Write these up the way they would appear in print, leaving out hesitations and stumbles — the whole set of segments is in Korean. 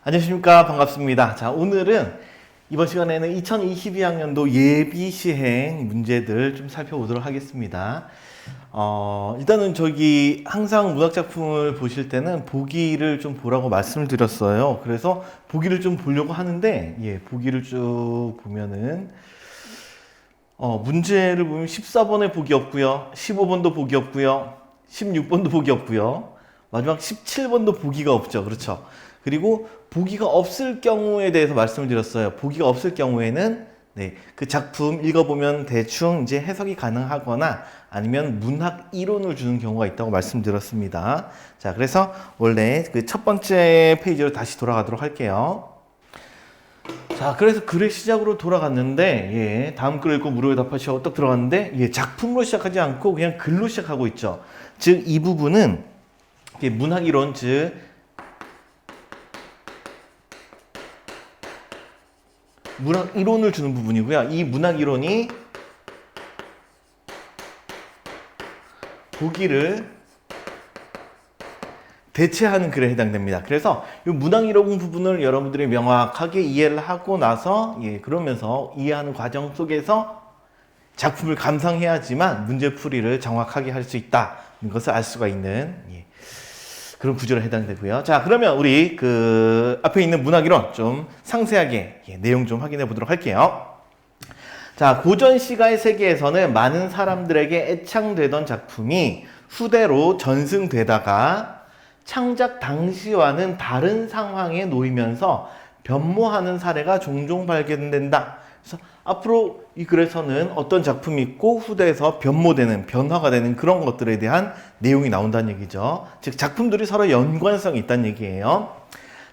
안녕하십니까. 반갑습니다. 자, 오늘은 이번 시간에는 2022학년도 예비 시행 문제들 좀 살펴보도록 하겠습니다. 일단은 저기 항상 문학작품을 보실 때는 보기를 좀 보라고 말씀을 드렸어요. 그래서 보기를 좀 보려고 하는데, 보기를 쭉 보면은, 문제를 보면 14번에 보기 없고요. 15번도 보기 없고요. 16번도 보기 없고요. 마지막 17번도 보기가 없죠. 그렇죠. 그리고 보기가 없을 경우에 대해서 말씀을 드렸어요. 보기가 없을 경우에는 그 작품 읽어보면 대충 이제 해석이 가능하거나 아니면 문학 이론을 주는 경우가 있다고 말씀드렸습니다. 자, 그래서 원래 그 첫 번째 페이지로 다시 돌아가도록 할게요. 자, 그래서 글의 시작으로 돌아갔는데, 다음 글 읽고 무료에 답하시오 딱 들어갔는데, 작품으로 시작하지 않고 그냥 글로 시작하고 있죠. 즉, 이 부분은 문학 이론, 즉 문학 이론을 주는 부분이고요. 이 문학 이론이 보기를 대체하는 글에 해당됩니다. 그래서 이 문학 이론 부분을 여러분들이 명확하게 이해를 하고 나서 그러면서 이해하는 과정 속에서 작품을 감상해야지만 문제풀이를 정확하게 할 수 있다는 것을 알 수가 있는 그런 구조로 해당되고요. 자, 그러면 우리 그 앞에 있는 문학이론 좀 상세하게 내용 좀 확인해 보도록 할게요. 자, 고전 시가의 세계에서는 많은 사람들에게 애창되던 작품이 후대로 전승되다가 창작 당시와는 다른 상황에 놓이면서 변모하는 사례가 종종 발견된다. 그래서 앞으로 이 글에서는 어떤 작품이 있고 후대에서 변모되는, 변화가 되는 그런 것들에 대한 내용이 나온다는 얘기죠. 즉 작품들이 서로 연관성이 있다는 얘기예요.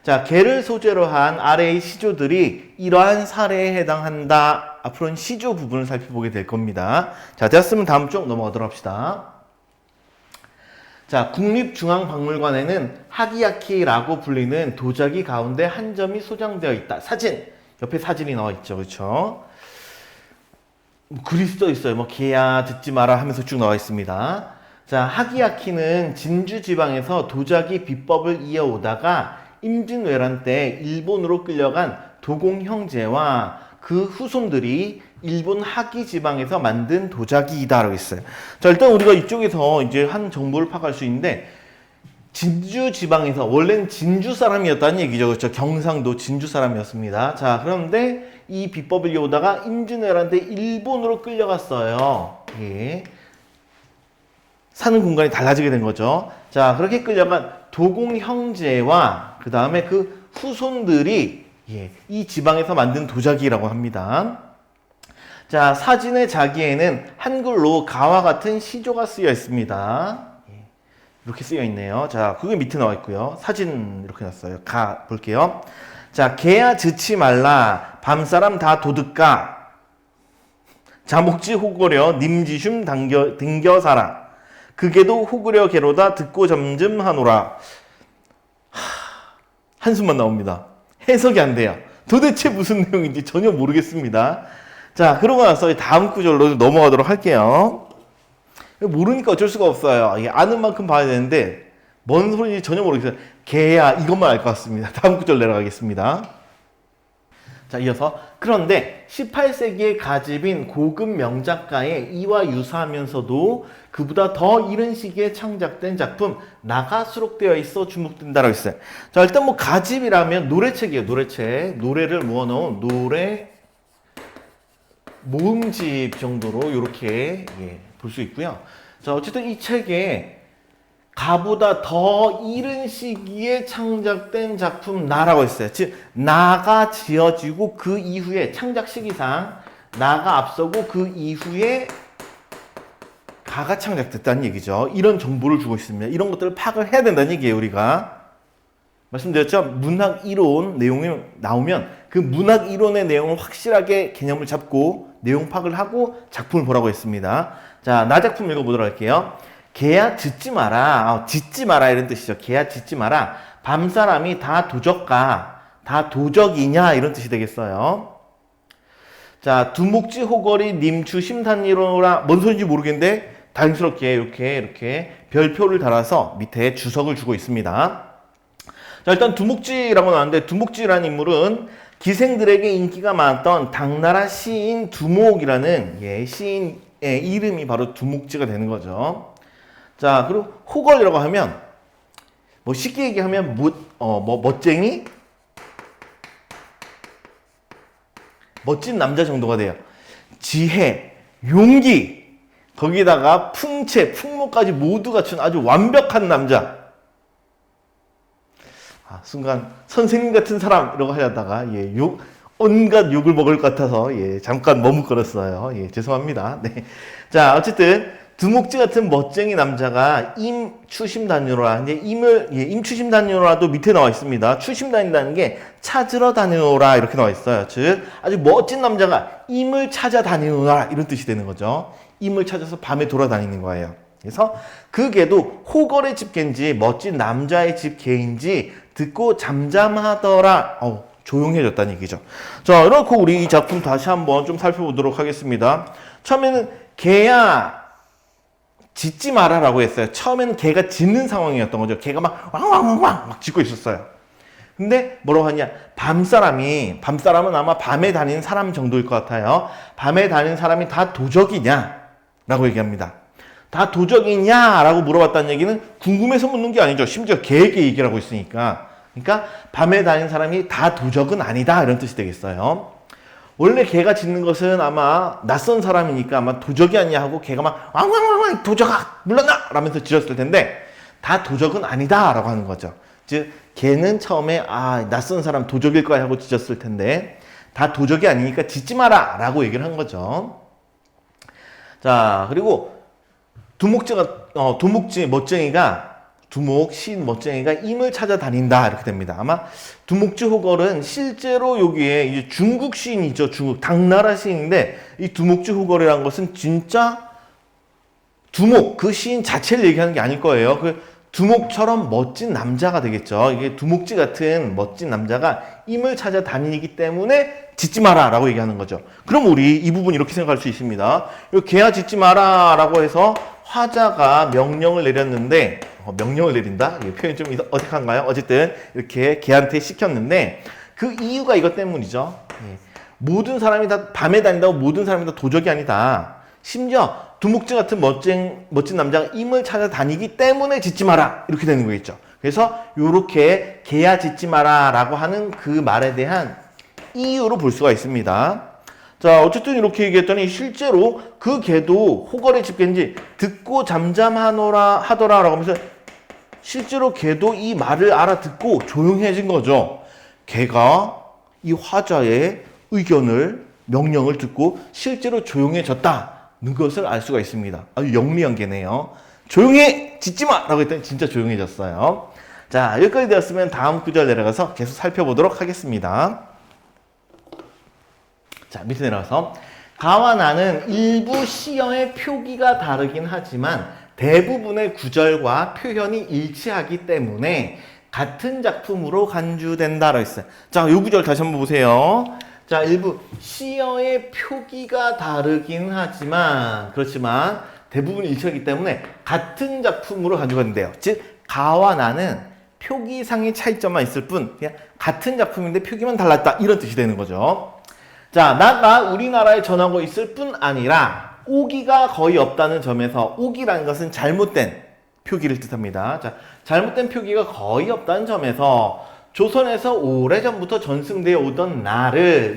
자, 개를 소재로 한 아래의 시조들이 이러한 사례에 해당한다. 앞으로는 시조 부분을 살펴보게 될 겁니다. 자, 됐으면 다음 쪽 넘어가도록 합시다. 자, 국립중앙박물관에는 하기야키라고 불리는 도자기 가운데 한 점이 소장되어 있다. 사진, 옆에 사진이 나와 있죠. 그렇죠? 글이 써 있어요. 뭐 개야 듣지 마라 하면서 쭉 나와 있습니다. 자, 하기야키는 진주 지방에서 도자기 비법을 이어오다가 임진왜란 때 일본으로 끌려간 도공 형제와 그 후손들이 일본 하기 지방에서 만든 도자기이다라고 했어요. 자, 일단 우리가 이쪽에서 이제 한 정보를 파악할 수 있는데, 진주 지방에서 원래는 진주 사람이었다는 얘기죠. 그렇죠? 경상도 진주 사람이었습니다. 자, 그런데 이 비법을 이어오다가 임진왜란 때 일본으로 끌려갔어요. 사는 공간이 달라지게 된 거죠. 자, 그렇게 끌려간 도공 형제와 그 다음에 그 후손들이 이 지방에서 만든 도자기라고 합니다. 자, 사진의 자기에는 한글로 가와 같은 시조가 쓰여 있습니다. 이렇게 쓰여 있네요. 자, 그게 밑에 나와 있고요. 사진 이렇게 놨어요. 가 볼게요. 자, 개야 짖지 말라 밤사람 다 도둑가 자목지 호거려 님지숨 등겨사라 그게도 호구려 개로다 듣고 점점 하노라. 한숨만 나옵니다. 해석이 안 돼요. 도대체 무슨 내용인지 전혀 모르겠습니다. 자, 그러고 나서 다음 구절로 넘어가도록 할게요. 모르니까 어쩔 수가 없어요. 아는 만큼 봐야 되는데 뭔 소리인지 전혀 모르겠어요. 개야 이것만 알 것 같습니다. 다음 구절 내려가겠습니다. 자, 이어서 그런데 18세기의 가집인 고급 명작가의 이와 유사하면서도 그보다 더 이른 시기에 창작된 작품 나가 수록되어 있어 주목된다라고 했어요. 자, 일단 뭐 가집이라면 노래책이에요. 노래책. 노래를 모아놓은 노래 모음집 정도로 이렇게 볼 수 있고요. 자, 어쨌든 이 책에 가보다 더 이른 시기에 창작된 작품 나라고 했어요. 즉 나가 지어지고 그 이후에 창작 시기상 나가 앞서고 그 이후에 가가 창작됐다는 얘기죠. 이런 정보를 주고 있습니다. 이런 것들을 파악을 해야 된다는 얘기예요. 우리가 말씀드렸죠. 문학 이론 내용이 나오면 그 문학 이론의 내용을 확실하게 개념을 잡고 내용 파악을 하고 작품을 보라고 했습니다. 자, 나 작품 읽어보도록 할게요. 개야 짖지 마라. 짖지 마라 이런 뜻이죠. 개야 짖지 마라. 밤사람이 다 도적가. 다 도적이냐 이런 뜻이 되겠어요. 자, 두목지 호거리 님추 심탄이로라. 뭔 소리인지 모르겠는데 다행스럽게 이렇게 별표를 달아서 밑에 주석을 주고 있습니다. 자, 일단 두목지라고 나왔는데 두목지라는 인물은 기생들에게 인기가 많았던 당나라 시인 두목이라는 시인의 이름이 바로 두목지가 되는 거죠. 자, 그리고 호걸이라고 하면 뭐 쉽게 얘기하면 멋쟁이, 멋진 남자 정도가 돼요. 지혜, 용기, 거기다가 풍채, 풍모까지 모두 갖춘 아주 완벽한 남자. 순간 선생님 같은 사람이라고 하려다가 온갖 욕을 먹을 것 같아서 잠깐 머뭇거렸어요. 죄송합니다. 네. 자, 어쨌든 두목지 같은 멋쟁이 남자가 임추심다니노라. 이제 임추심 다니노라도 밑에 나와 있습니다. 추심 다닌다는 게 찾으러 다니노라 이렇게 나와 있어요. 즉 아주 멋진 남자가 임을 찾아 다니노라 이런 뜻이 되는 거죠. 임을 찾아서 밤에 돌아다니는 거예요. 그래서 그 개도 호걸의 집 개인지 멋진 남자의 집 개인지 듣고 잠잠하더라. 조용해졌다는 얘기죠. 자, 이렇게 우리 이 작품 다시 한번 좀 살펴보도록 하겠습니다. 처음에는 개야 짖지 마라라고 했어요. 처음에는 개가 짖는 상황이었던 거죠. 개가 막 왕왕왕왕 막 짖고 있었어요. 근데 뭐라고 하냐? 밤사람은 아마 밤에 다니는 사람 정도일 것 같아요. 밤에 다니는 사람이 다 도적이냐? 라고 얘기합니다. 다 도적이냐? 라고 물어봤다는 얘기는 궁금해서 묻는 게 아니죠. 심지어 개에게 얘기를 하고 있으니까. 그러니까 밤에 다니는 사람이 다 도적은 아니다. 이런 뜻이 되겠어요. 원래 개가 짖는 것은 아마 낯선 사람이니까 아마 도적이 아니냐 하고 개가 막 왕왕왕왕 도적아 물러나! 라면서 짖었을 텐데 다 도적은 아니다 라고 하는 거죠. 즉 개는 처음에 낯선 사람 도적일 거야 하고 짖었을 텐데 다 도적이 아니니까 짖지 마라 라고 얘기를 한 거죠. 자, 그리고 두목 시인 멋쟁이가 임을 찾아다닌다 이렇게 됩니다. 아마 두목지 호걸은 실제로 여기에 이제 중국 시인이죠. 중국 당나라 시인인데 이 두목지 호걸이라는 것은 진짜 두목 그 시인 자체를 얘기하는 게 아닐 거예요. 그 두목처럼 멋진 남자가 되겠죠. 이게 두목지 같은 멋진 남자가 임을 찾아다니기 때문에 짖지 마라 라고 얘기하는 거죠. 그럼 우리 이 부분 이렇게 생각할 수 있습니다. 개야 짖지 마라 라고 해서 화자가 명령을 내렸는데 명령을 내린다? 이 표현이 좀 어색한가요? 어쨌든 이렇게 개한테 시켰는데 그 이유가 이것 때문이죠. 모든 사람이 다 밤에 다닌다고 모든 사람이 다 도적이 아니다. 심지어 두목지 같은 멋진 남자가 임을 찾아다니기 때문에 짖지 마라 이렇게 되는 거겠죠. 그래서 이렇게 개야 짖지 마라 라고 하는 그 말에 대한 이유로 볼 수가 있습니다. 자, 어쨌든 이렇게 얘기했더니 실제로 그 개도 호걸의 집개인지 듣고 잠잠하노라 하더라 라고 하면서 실제로 개도 이 말을 알아듣고 조용해진 거죠. 개가 이 화자의 명령을 듣고 실제로 조용해졌다는 것을 알 수가 있습니다. 아주 영리한 개네요. 조용해! 짖지 마! 라고 했더니 진짜 조용해졌어요. 자, 여기까지 되었으면 다음 구절 내려가서 계속 살펴보도록 하겠습니다. 자, 밑에 내려가서 가와 나는 일부 시어의 표기가 다르긴 하지만 대부분의 구절과 표현이 일치하기 때문에 같은 작품으로 간주된다라고 했어요. 자, 이 구절 다시 한번 보세요. 자, 일부 시어의 표기가 다르긴 하지만 그렇지만 대부분 일치하기 때문에 같은 작품으로 간주가 된대요. 즉 가와 나는 표기상의 차이점만 있을 뿐 그냥 같은 작품인데 표기만 달랐다 이런 뜻이 되는 거죠. 자, 나가 우리나라에 전하고 있을 뿐 아니라 오기가 거의 없다는 점에서 오기라는 것은 잘못된 표기를 뜻합니다. 자, 잘못된 표기가 거의 없다는 점에서 조선에서 오래전부터 전승되어 오던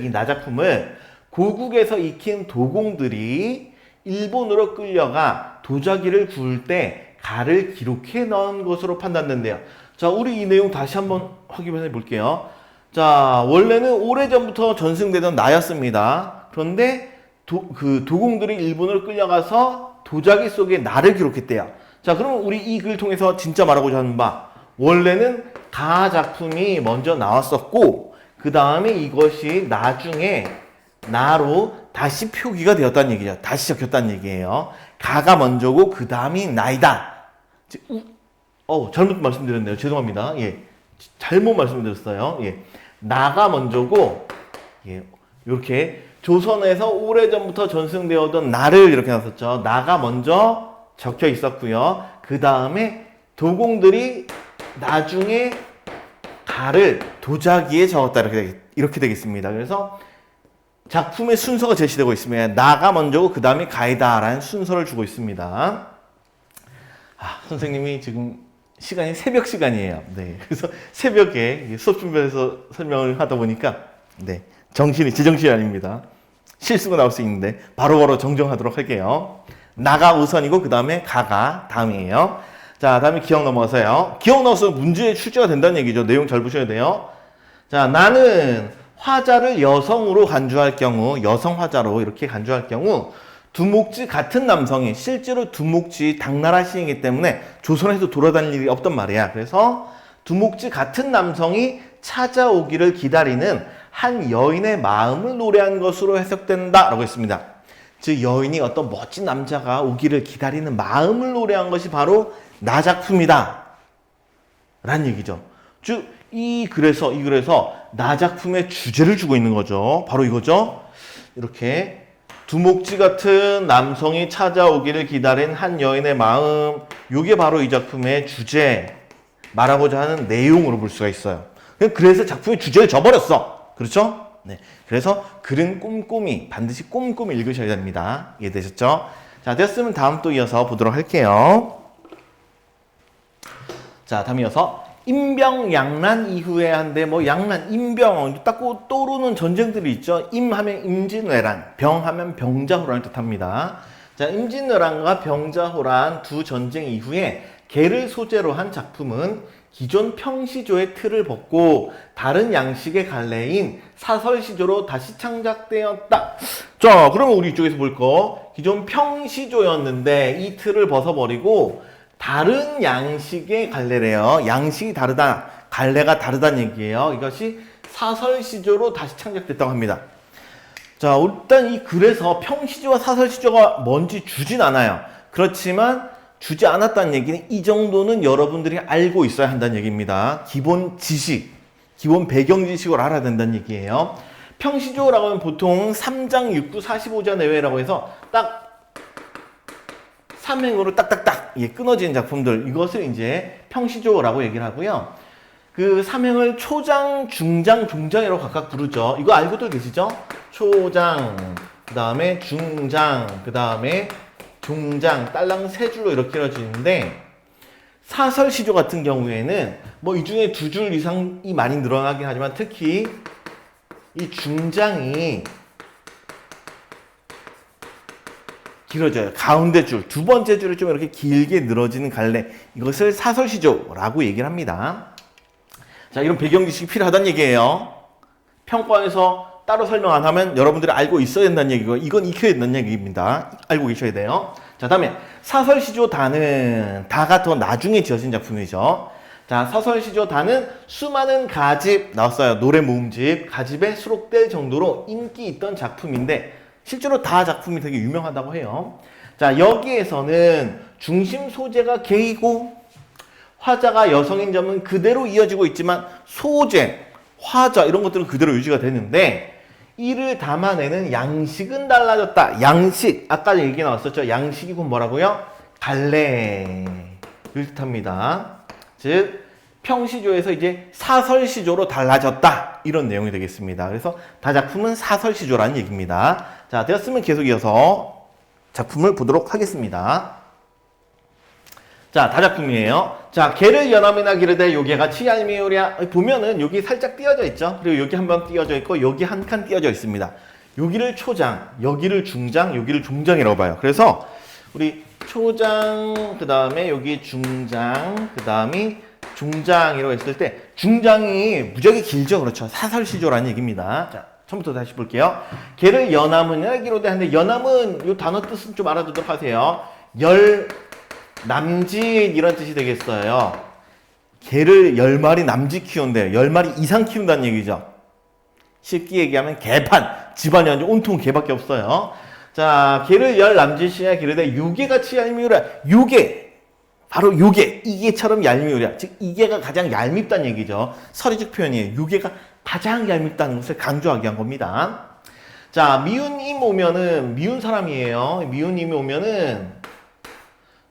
이 나 작품을 고국에서 익힌 도공들이 일본으로 끌려가 도자기를 구울 때 가를 기록해 넣은 것으로 판단된대요. 자, 우리 이 내용 다시 한번 확인해 볼게요. 자, 원래는 오래전부터 전승되던 나였습니다. 그런데 도공들이 일본으로 끌려가서 도자기 속에 나를 기록했대요. 자, 그러면 우리 이 글을 통해서 진짜 말하고자 하는 바 원래는 가 작품이 먼저 나왔었고 그 다음에 이것이 나중에 나로 다시 표기가 되었다는 얘기죠. 다시 적혔다는 얘기예요. 가가 먼저고 그 다음이 나이다. 잘못 말씀드렸네요. 죄송합니다. 잘못 말씀드렸어요. 나가 먼저고 이렇게 조선에서 오래전부터 전승되어오던 나를 이렇게 놨었죠. 나가 먼저 적혀 있었고요. 그 다음에 도공들이 나중에 가를 도자기에 적었다. 이렇게 되겠습니다. 그래서 작품의 순서가 제시되고 있습니다. 나가 먼저고 그 다음에 가이다라는 순서를 주고 있습니다. 선생님이 지금 시간이 새벽 시간이에요. 네. 그래서 새벽에 수업 준비해서 설명을 하다 보니까 네. 제정신이 아닙니다. 실수가 나올 수 있는데 바로바로 정정하도록 할게요. 나가 우선이고 그 다음에 가가 다음이에요. 자, 다음에 기억 넘어가서요. 기억 넣어서 문제에 출제가 된다는 얘기죠. 내용 잘 보셔야 돼요. 자, 나는 화자를 여성으로 간주할 경우, 여성 화자로 이렇게 간주할 경우 두목지 같은 남성이 실제로 두목지 당나라 시인이기 때문에 조선에서 돌아다닐 일이 없단 말이야. 그래서 두목지 같은 남성이 찾아오기를 기다리는 한 여인의 마음을 노래한 것으로 해석된다 라고 했습니다. 즉 여인이 어떤 멋진 남자가 오기를 기다리는 마음을 노래한 것이 바로 나 작품이다 라는 얘기죠. 즉 이 글에서 나 작품의 주제를 주고 있는 거죠. 바로 이거죠. 이렇게 두목지 같은 남성이 찾아오기를 기다린 한 여인의 마음, 이게 바로 이 작품의 주제, 말하고자 하는 내용으로 볼 수가 있어요. 그래서 작품의 주제를 줘버렸어. 그렇죠? 네. 그래서 글은 꼼꼼히, 반드시 꼼꼼히 읽으셔야 됩니다. 이해되셨죠? 자, 됐으면 다음 또 이어서 보도록 할게요. 자, 다음 이어서 임병양란 이후에 한데 양란, 임병 딱 떠오르는 전쟁들이 있죠. 임하면 임진왜란, 병하면 병자호란을 뜻합니다. 자, 임진왜란과 병자호란 두 전쟁 이후에 개를 소재로 한 작품은 기존 평시조의 틀을 벗고 다른 양식의 갈래인 사설시조로 다시 창작되었다. 자, 그러면 우리 이쪽에서 볼 거, 기존 평시조였는데 이 틀을 벗어버리고 다른 양식의 갈래래요. 양식이 다르다, 갈래가 다르다는 얘기예요. 이것이 사설시조로 다시 창작됐다고 합니다. 자, 일단 이 글에서 평시조와 사설시조가 뭔지 주진 않아요. 그렇지만 주지 않았다는 얘기는 이 정도는 여러분들이 알고 있어야 한다는 얘기입니다. 기본 지식, 기본 배경 지식을 알아야 된다는 얘기예요. 평시조라고 하면 보통 3장 6구 45자 내외라고 해서 딱 3행으로 딱딱딱 끊어지는 작품들, 이것을 이제 평시조라고 얘기를 하고요. 그 3행을 초장, 중장, 종장이라고 각각 부르죠. 이거 알고도 계시죠? 초장, 그 다음에 중장, 그 다음에 종장, 딸랑 세 줄로 이렇게 이루어지는데, 사설시조 같은 경우에는 이 중에 2줄 이상이 많이 늘어나긴 하지만 특히 이 중장이 길어져요. 가운데 줄, 두 번째 줄이 좀 이렇게 길게 늘어지는 갈래, 이것을 사설시조라고 얘기를 합니다. 자, 이런 배경 지식이 필요하다는 얘기예요. 평가에서 따로 설명 안 하면 여러분들이 알고 있어야 된다는 얘기고, 이건 익혀야 된다는 얘기입니다. 알고 계셔야 돼요. 자, 다음에 사설시조 다는, 다가 더 나중에 지어진 작품이죠. 자, 사설시조 다는 수많은 가집, 나왔어요. 노래 모음집, 가집에 수록될 정도로 인기 있던 작품인데 실제로 다 작품이 되게 유명하다고 해요. 자, 여기에서는 중심 소재가 개이고 화자가 여성인 점은 그대로 이어지고 있지만 소재, 화자 이런 것들은 그대로 유지가 되는데 이를 담아내는 양식은 달라졌다. 양식, 아까 얘기 나왔었죠. 양식이 곧 뭐라고요? 갈래를 뜻합니다. 즉 평시조에서 이제 사설시조로 달라졌다, 이런 내용이 되겠습니다. 그래서 다작품은 사설시조라는 얘기입니다. 자, 되었으면 계속 이어서 작품을 보도록 하겠습니다. 자, 다작품이에요. 자, 개를 연함이나 기르되 요게같이 얄미우랴. 보면은 여기 살짝 띄어져 있죠. 그리고 여기 한번 띄어져 있고 여기 한 칸 띄어져 있습니다. 여기를 초장, 여기를 중장, 여기를 종장이라고 봐요. 그래서 우리 초장, 그 다음에 여기 중장, 그 다음이 중장이라고 했을 때 중장이 무지하게 길죠. 그렇죠. 사설시조라는 얘기입니다. 자, 처음부터 다시 볼게요. 개를 연함은 기로되 하는데 연함은 이 단어 뜻은 좀 알아두도록 하세요. 남짓 이런 뜻이 되겠어요. 개를 10마리 남짓 키운대. 10마리 이상 키운다는 얘기죠. 쉽게 얘기하면 개판. 집안이 완전 온통 개밖에 없어요. 자, 개를 남짓이냐 기르되 유개같이 얄미우랴. 유개. 바로 요게, 이게처럼 얄미우랴. 즉 이게가 가장 얄밉다는 얘기죠. 서리적 표현이에요. 요게가 가장 얄밉다는 것을 강조하기 위한 겁니다. 자, 미운임 오면은 미운 사람이에요. 미운임이 오면은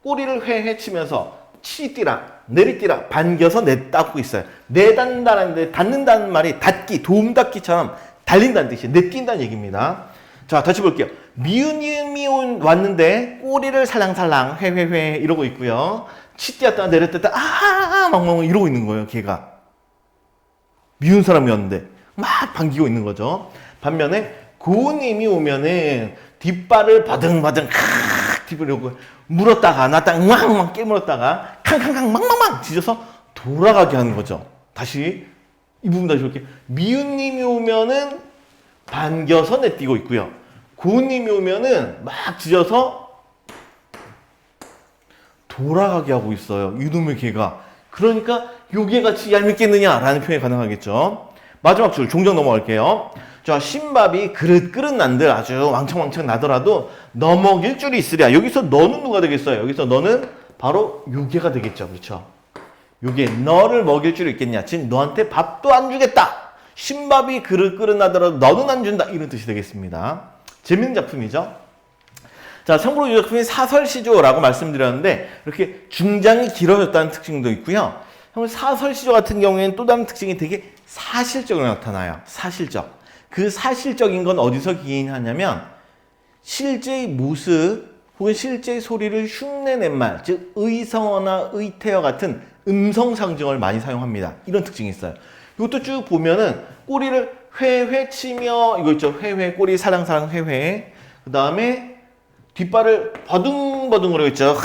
꼬리를 회헤치면서 치띠라. 내리띠라 반겨서 냈다고 있어요. 내단다는데 닫는다는 말이 닫기, 도움닫기처럼 달린다는 뜻이에요. 내뛴다는 얘기입니다. 자, 다시 볼게요. 미운이음이 왔는데 꼬리를 살랑살랑 회회회 이러고 있고요. 치뛰었다가 내렸다가 막 이러고 있는 거예요. 걔가 미운 사람이었는데 막 반기고 있는 거죠. 반면에 고운임이 오면은 뒷발을 바등바등 뒷으려고 물었다가 놨다가 막 깨물었다가 캉캉캉 막막막 짖어서 돌아가게 하는 거죠. 다시 이 부분 다시 볼게요. 미운님이 오면은 반겨서 내뛰고 있고요. 고운님이 오면은 막 짖어서 돌아가게 하고 있어요. 이놈의 개가. 그러니까 요괴같이 얄밉겠느냐라는 표현이 가능하겠죠. 마지막 줄 종정 넘어갈게요. 자, 신밥이 그릇 난들 아주 왕창왕창 나더라도 너먹일 줄이 있으랴. 여기서 너는 누가 되겠어요? 여기서 너는 바로 요괴가 되겠죠. 그렇죠? 요괴, 너를 먹일 줄 있겠냐? 즉 너한테 밥도 안 주겠다. 신밥이 그릇 나더라도 너는 안 준다. 이런 뜻이 되겠습니다. 재밌는 작품이죠. 자, 참고로 이 작품이 사설시조라고 말씀드렸는데 이렇게 중장이 길어졌다는 특징도 있고요. 사설시조 같은 경우에는 또 다른 특징이 되게 사실적으로 나타나요. 사실적. 그 사실적인 건 어디서 기인하냐면 실제의 모습 혹은 실제의 소리를 흉내낸 말, 즉 의성어나 의태어 같은 음성 상징을 많이 사용합니다. 이런 특징이 있어요. 이것도 쭉 보면은 꼬리를 회회 치며 이거 있죠. 회회 꼬리 사랑사랑 회회. 그 다음에 뒷발을 버둥버둥거리고 있죠.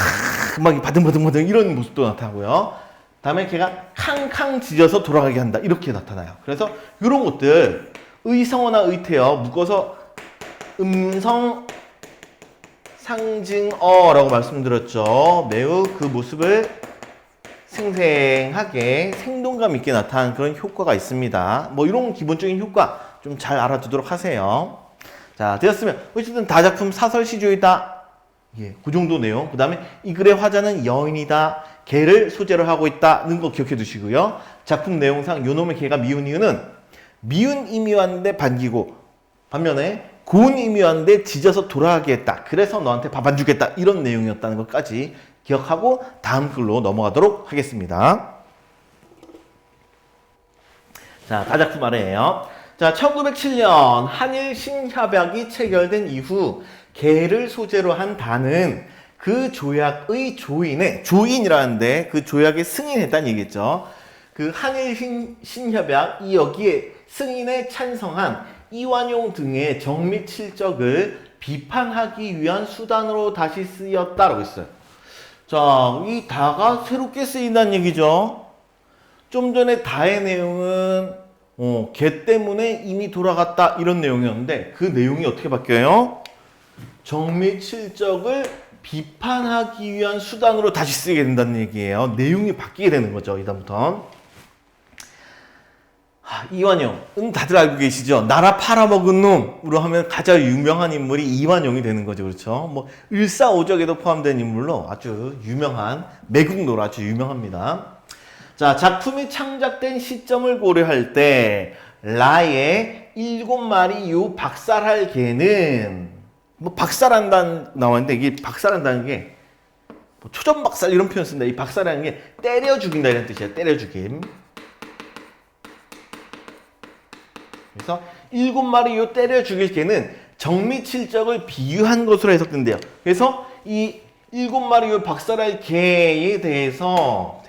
막 바둥바둥바둥 이런 모습도 나타나고요. 다음에 걔가 캉캉 짖어서 돌아가게 한다. 이렇게 나타나요. 그래서 이런 것들 의성어나 의태어 묶어서 음성 상징어라고 말씀드렸죠. 매우 그 모습을 생생하게 생동감 있게 나타나는 그런 효과가 있습니다. 뭐 이런 기본적인 효과 좀 잘 알아두도록 하세요. 자, 되었으면 어쨌든 다작품 사설시조이다. 예, 그 정도 내용. 그 다음에 이 글의 화자는 여인이다. 개를 소재로 하고 있다는 거 기억해 두시고요. 작품 내용상 요놈의 개가 미운 이유는 미운 임이 왔는데 반기고 반면에 고운 임이 왔는데 짖어서 돌아가게 했다. 그래서 너한테 밥 안 주겠다. 이런 내용이었다는 것까지 기억하고 다음 글로 넘어가도록 하겠습니다. 자, 다작품 아래에요. 자, 1907년 한일 신협약이 체결된 이후 개를 소재로 한 단은 그 조약의 조인이라는데 그 조약의 승인했다는 얘기겠죠. 그 한일 신협약 이 여기에 승인에 찬성한 이완용 등의 정미 칠적을 비판하기 위한 수단으로 다시 쓰였다라고 했어요. 자, 이 다가 새롭게 쓰인다는 얘기죠. 좀 전에 다의 내용은 개 때문에 이미 돌아갔다 이런 내용이었는데 그 내용이 어떻게 바뀌어요? 정미 칠적을 비판하기 위한 수단으로 다시 쓰게 된다는 얘기예요. 내용이 바뀌게 되는 거죠. 이다음부터 이완용, 다들 알고 계시죠? 나라 팔아먹은 놈으로 하면 가장 유명한 인물이 이완용이 되는 거죠. 그렇죠? 뭐 일사오적에도 포함된 인물로 아주 유명한 매국노로 아주 유명합니다. 자, 작품이 창작된 시점을 고려할 때 라의 7마리 요 박살할 개는 뭐 박살한다는 나왔는데 이게 박살한다는 게 뭐 초전박살 이런 표현 쓴다. 이 박살하는 게 때려 죽인다 이런 뜻이에요. 때려 죽임. 그래서 7마리 요 때려 죽일 개는 정미칠적을 비유한 것으로 해석된대요. 그래서 이 7마리 요 박살할 개에 대해서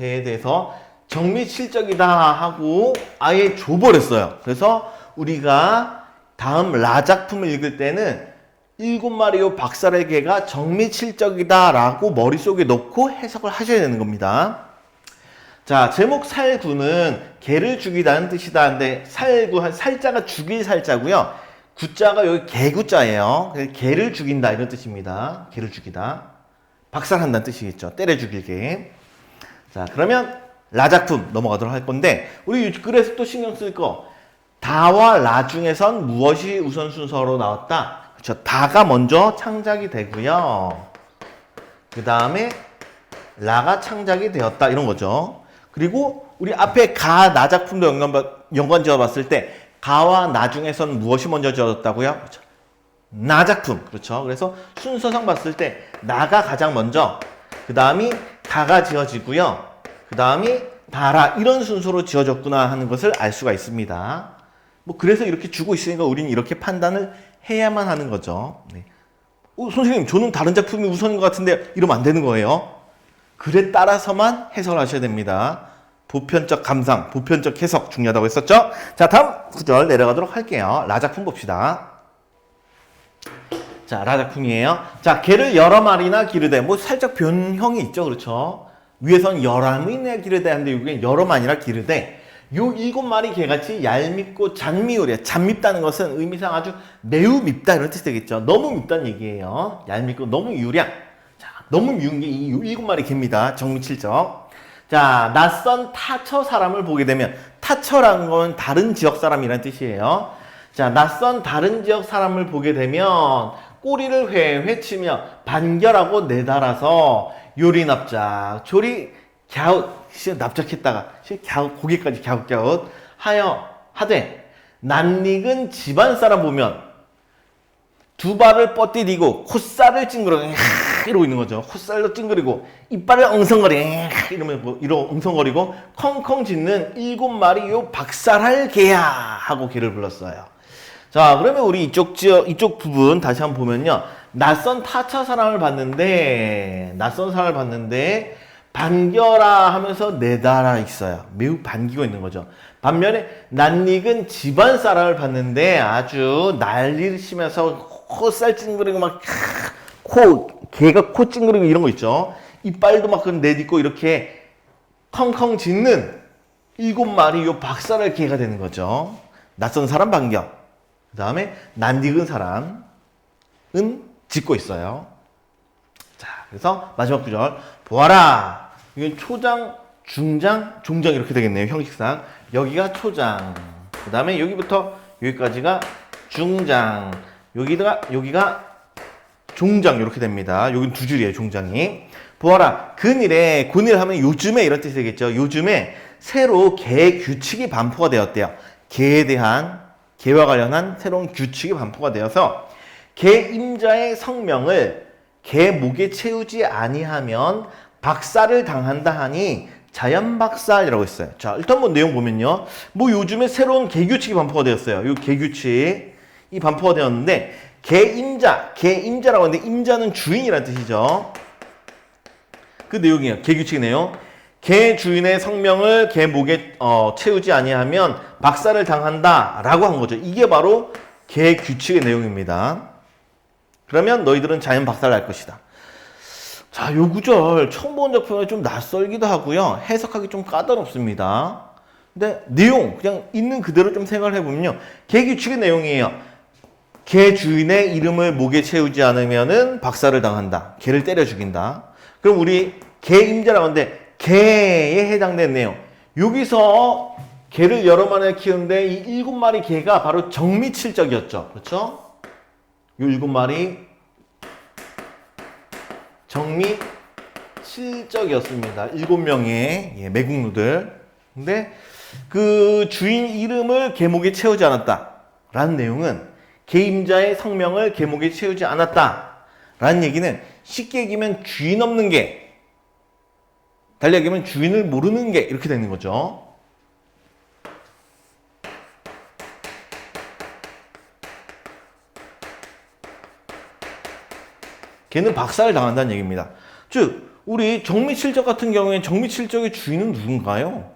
정미칠적이다 하고 아예 줘버렸어요. 그래서 우리가 다음 라 작품을 읽을 때는 7마리 요 박살의 개가 정미칠적이다 라고 머릿속에 넣고 해석을 하셔야 되는 겁니다. 자, 제목 살구는 개를 죽이다는 뜻이다. 근데 살구, 살자가 죽일 살자고요. 구자가 여기 개구자예요. 개를 죽인다 이런 뜻입니다. 개를 죽이다. 박살한다는 뜻이겠죠. 때려 죽일 개. 자, 그러면 라 작품 넘어가도록 할 건데 우리 글에서 또 신경 쓸 거 다와 라 중에선 무엇이 우선 순서로 나왔다? 그렇죠. 다가 먼저 창작이 되고요. 그 다음에 라가 창작이 되었다 이런 거죠. 그리고 우리 앞에 가, 나 작품도 연관 지어 봤을 때 가와 나 중에선 무엇이 먼저 지어졌다고요? 그렇죠. 나 작품. 그렇죠. 그래서 순서상 봤을 때 나가 가장 먼저, 그 다음이 가가 지어지고요. 그 다음이 다라 이런 순서로 지어졌구나 하는 것을 알 수가 있습니다. 뭐 그래서 이렇게 주고 있으니까 우리는 이렇게 판단을 해야만 하는 거죠. 네. 선생님 저는 다른 작품이 우선인 것 같은데 이러면 안 되는 거예요. 글에 따라서만 해석을 하셔야 됩니다. 보편적 감상, 보편적 해석 중요하다고 했었죠? 자, 다음 구절 내려가도록 할게요. 라작품 봅시다. 자, 라작품이에요. 자, 개를 여러 마리나 기르되, 뭐 살짝 변형이 있죠, 그렇죠? 위에선 여러 마리나 기르되 하는데 여기는 여러 마리나 기르되, 요 7마리 개같이 얄밉고 잔미우려. 잔밉다는 것은 의미상 아주 매우 밉다 이런 뜻이 되겠죠. 너무 밉다는 얘기예요. 얄밉고 너무 유량. 자, 너무 미운 게 이 7마리 개입니다. 정미칠적. 자, 낯선 타처 사람을 보게 되면, 타처라는 건 다른 지역 사람이라는 뜻이에요. 자, 낯선 다른 지역 사람을 보게 되면 꼬리를 회치며 반결하고 내달아서 요리납작 조리 갸웃 납작했다가 갸웃 고개까지 갸웃갸웃 하여 하되 낯익은 집안 사람 보면 두 발을 뻗디디고 콧살을 찡그려 이러고 있는 거죠. 콧살도 찡그리고 이빨을 엉성거리 이러면 이러고 엉성거리고 컹컹 짖는 7마리 요 박살할 개야 하고 개를 불렀어요. 자, 그러면 우리 이쪽 부분 다시 한번 보면요. 낯선 타차 사람을 봤는데 반겨라 하면서 내달아 있어요. 매우 반기고 있는 거죠. 반면에 낯익은 집안 사람을 봤는데 아주 난리를 치면서 콧살 찡그리고 막 개가 코 찡그리고 이런 거 있죠. 이빨도 막 내딛고 이렇게 컹컹 짖는 7마리 요 박살할 개가 되는 거죠. 낯선 사람 반겨. 그 다음에 낯익은 사람은 짖고 있어요. 자, 그래서 마지막 구절 보아라. 이건 초장, 중장, 종장 이렇게 되겠네요. 형식상. 여기가 초장. 그 다음에 여기부터 여기까지가 중장. 여기가 종장 이렇게 됩니다. 여긴 두 줄이에요. 종장이. 보아라. 근일에 군일 하면 요즘에 이런 뜻이 되겠죠. 요즘에 새로 개 규칙이 반포가 되었대요. 개와 관련한 새로운 규칙이 반포가 되어서 개 임자의 성명을 개 목에 채우지 아니하면 박살을 당한다 하니 자연박살이라고 했어요. 자, 일단 뭐 내용 보면요. 뭐 요즘에 새로운 개 규칙이 반포가 되었어요. 이 개 규칙이 반포가 되었는데 개임자라고 하는데 임자는 주인이라는 뜻이죠. 그 내용이에요. 개 규칙의 내용. 개 주인의 성명을 개 목에 채우지 아니하면 박살을 당한다라고 한 거죠. 이게 바로 개 규칙의 내용입니다. 그러면 너희들은 자연 박살날 것이다. 자, 요 구절 처음 본 작품에 좀 낯설기도 하고요. 해석하기 좀 까다롭습니다. 근데 내용 그냥 있는 그대로 좀 생각을 해보면요. 개 규칙의 내용이에요. 개 주인의 이름을 목에 채우지 않으면은 박살을 당한다. 개를 때려 죽인다. 그럼 우리 개 임자라고 하는데 개에 해당되는 내용. 여기서 개를 여러 마리 키우는데 이 7마리 개가 바로 정미칠적이었죠. 그렇죠? 이 7마리 정미칠적이었습니다. 7명의 매국노들. 근데 그 주인 이름을 개목에 채우지 않았다라는 내용은 개임자의 성명을 개목에 채우지 않았다라는 얘기는 쉽게 얘기하면 주인 없는 개, 달리 얘기하면 주인을 모르는 게 이렇게 되는 거죠. 걔는 박살을 당한다는 얘기입니다. 즉 우리 정미칠적 같은 경우에 정미칠적의 주인은 누군가요?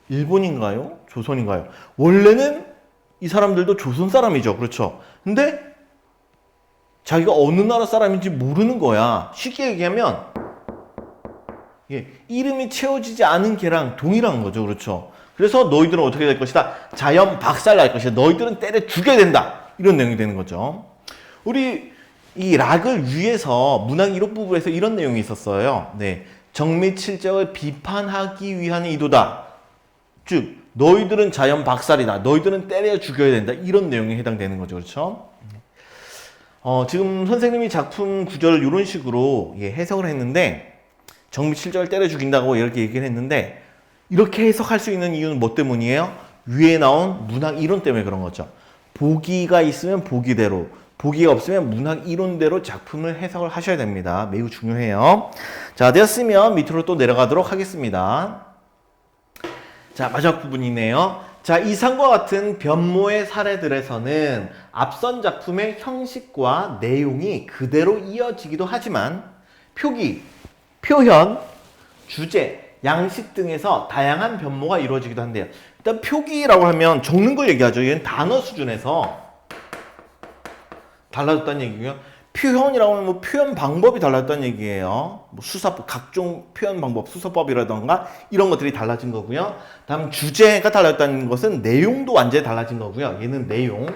일본인가요? 조선인가요? 원래는 이 사람들도 조선 사람이죠. 그렇죠? 근데 자기가 어느 나라 사람인지 모르는 거야. 쉽게 얘기하면 이름이 채워지지 않은 개랑 동일한 거죠. 그렇죠? 그래서 너희들은 어떻게 될 것이다? 자연 박살 날 것이다. 너희들은 때려 죽여야 된다. 이런 내용이 되는 거죠. 우리 이 락을 위해서 문학 1호 부부에서 이런 내용이 있었어요. 네, 정미칠적을 비판하기 위한 의도다. 즉 너희들은 자연 박살이다. 너희들은 때려 죽여야 된다. 이런 내용에 해당되는 거죠. 그렇죠? 지금 선생님이 작품 구절을 이런 식으로 해석을 했는데 정미칠적을 때려 죽인다고 이렇게 얘기를 했는데 이렇게 해석할 수 있는 이유는 뭐 때문이에요? 위에 나온 문학 이론 때문에 그런 거죠. 보기가 있으면 보기대로, 보기가 없으면 문학 이론대로 작품을 해석을 하셔야 됩니다. 매우 중요해요. 자, 되었으면 밑으로 또 내려가도록 하겠습니다. 자, 마지막 부분이네요. 자, 이상과 같은 변모의 사례들에서는 앞선 작품의 형식과 내용이 그대로 이어지기도 하지만 표기, 표현, 주제, 양식 등에서 다양한 변모가 이루어지기도 한대요. 일단 표기라고 하면 적는 걸 얘기하죠. 얘는 단어 수준에서 달라졌다는 얘기고요. 표현이라고 하면 뭐 표현 방법이 달라졌다는 얘기예요. 뭐 수사법, 각종 표현 방법, 수사법이라던가 이런 것들이 달라진 거고요. 다음 주제가 달라졌다는 것은 내용도 완전히 달라진 거고요. 얘는 내용이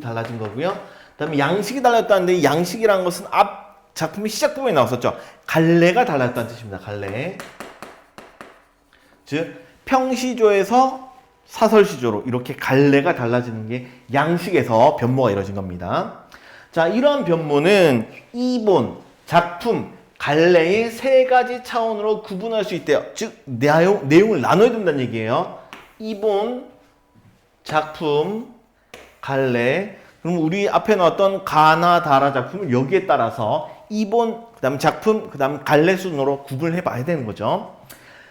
달라진 거고요. 다음에 양식이 달라졌다는데 양식이라는 것은 앞 작품의 시작 부분에 나왔었죠. 갈래가 달라졌다는 뜻입니다. 갈래. 즉 평시조에서 사설시조로 이렇게 갈래가 달라지는 게 양식에서 변모가 이루어진 겁니다. 자, 이러한 변모는 이본, 작품, 갈래의 세 가지 차원으로 구분할 수 있대요. 즉 내용을 나눠야 된다는 얘기예요. 이본, 작품, 갈래. 그럼 우리 앞에 나왔던 가나, 다라 작품은 여기에 따라서 이본, 그 다음 작품, 그 다음 갈래 순으로 구분을 해봐야 되는 거죠.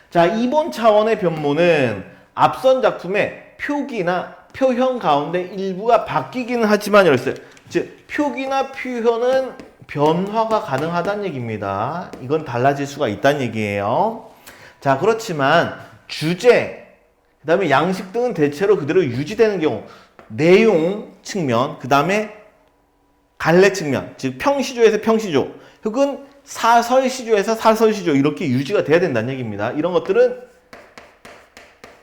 자, 이본 차원의 변모는 앞선 작품의 표기나 표현 가운데 일부가 바뀌기는 하지만 이랬어요. 즉 표기나 표현은 변화가 가능하다는 얘기입니다. 이건 달라질 수가 있다는 얘기예요. 자, 그렇지만 주제, 그 다음에 양식 등은 대체로 그대로 유지되는 경우, 내용 측면, 그 다음에 갈래 측면, 즉 평시조에서 평시조, 혹은 사설시조에서 사설시조 이렇게 유지가 돼야 된다는 얘기입니다. 이런 것들은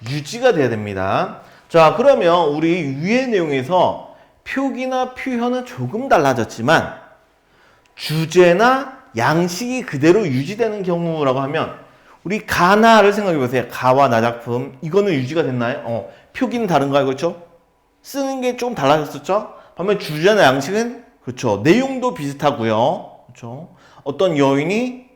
유지가 돼야 됩니다. 자, 그러면 우리 위의 내용에서 표기나 표현은 조금 달라졌지만 주제나 양식이 그대로 유지되는 경우라고 하면 우리 가나를 생각해 보세요. 가와 나 작품 이거는 유지가 됐나요? 표기는 다른가요? 그렇죠? 쓰는 게 좀 달라졌었죠? 반면 주제나 양식은 그렇죠. 내용도 비슷하고요. 그렇죠? 어떤 여인이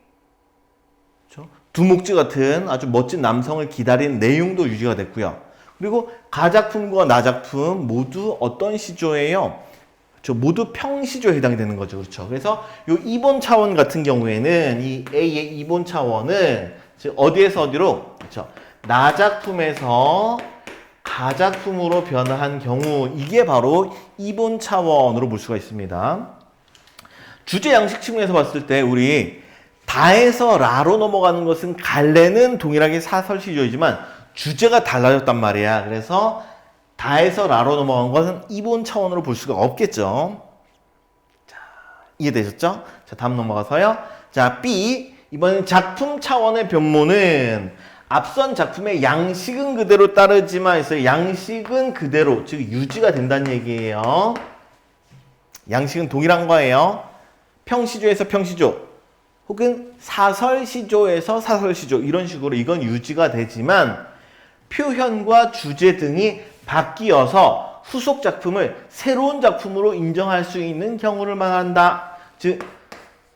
그렇죠? 두목지 같은 아주 멋진 남성을 기다리는 내용도 유지가 됐고요. 그리고 가작품과 나작품 모두 어떤 시조예요? 그렇죠? 모두 평시조에 해당이 되는 거죠. 그렇죠? 그래서 이 이본 차원 같은 경우에는 이 A의 이본 차원은 즉 어디에서 어디로? 그렇죠? 나작품에서 가작품으로 변화한 경우 이게 바로 이본 차원으로 볼 수가 있습니다. 주제 양식 측면에서 봤을 때 우리 다에서 라로 넘어가는 것은 갈래는 동일하게 사설시조이지만 주제가 달라졌단 말이야. 그래서 다에서 라로 넘어간 것은 이본 차원으로 볼 수가 없겠죠. 자, 이해되셨죠? 자, 다음 넘어가서요. 자, B. 이번엔 작품 차원의 변모는 앞선 작품의 양식은 그대로 따르지만 있어요. 양식은 그대로, 즉 유지가 된다는 얘기예요. 양식은 동일한 거예요. 평시조에서 평시조, 혹은 사설시조에서 사설시조 이런 식으로 이건 유지가 되지만 표현과 주제 등이 바뀌어서 후속 작품을 새로운 작품으로 인정할 수 있는 경우를 말한다. 즉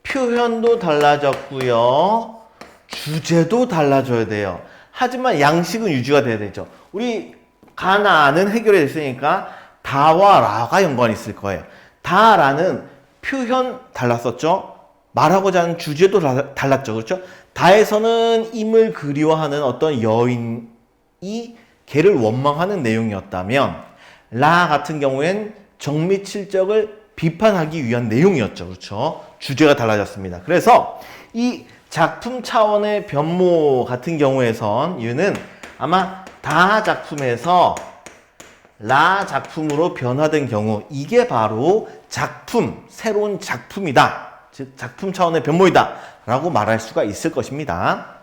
표현도 달라졌고요. 주제도 달라져야 돼요. 하지만 양식은 유지가 돼야 되죠. 우리 가나는 해결이 됐으니까 다와 라가 연관이 있을 거예요. 다라는 표현 달랐었죠. 말하고자 하는 주제도 달랐죠. 그렇죠? 다에서는 임을 그리워하는 어떤 여인이 걔를 원망하는 내용이었다면 라 같은 경우엔 정미칠적을 비판하기 위한 내용이었죠. 그렇죠? 주제가 달라졌습니다. 그래서 이 작품 차원의 변모 같은 경우에선 이유는 아마 다 작품에서 라 작품으로 변화된 경우 이게 바로 작품, 새로운 작품이다. 즉 작품 차원의 변모이다 라고 말할 수가 있을 것입니다.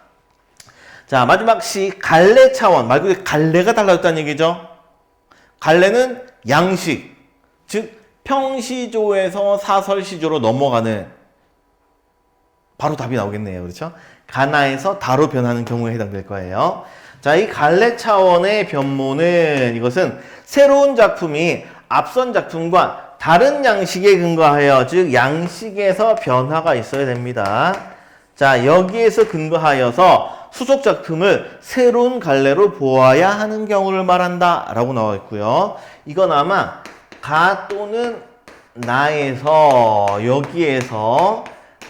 자, 마지막 시 갈래 차원, 말 그대로 갈래가 달라졌다는 얘기죠. 갈래는 양식, 즉 평시조에서 사설시조로 넘어가는 바로 답이 나오겠네요. 그렇죠? 가나에서 다로 변하는 경우에 해당될 거예요. 자, 이 갈래 차원의 변모는 이것은 새로운 작품이 앞선 작품과 다른 양식에 근거하여, 즉 양식에서 변화가 있어야 됩니다. 자, 여기에서 근거하여서 수속 작품을 새로운 갈래로 보아야 하는 경우를 말한다 라고 나와 있고요. 이건 아마 가 또는 나에서 여기에서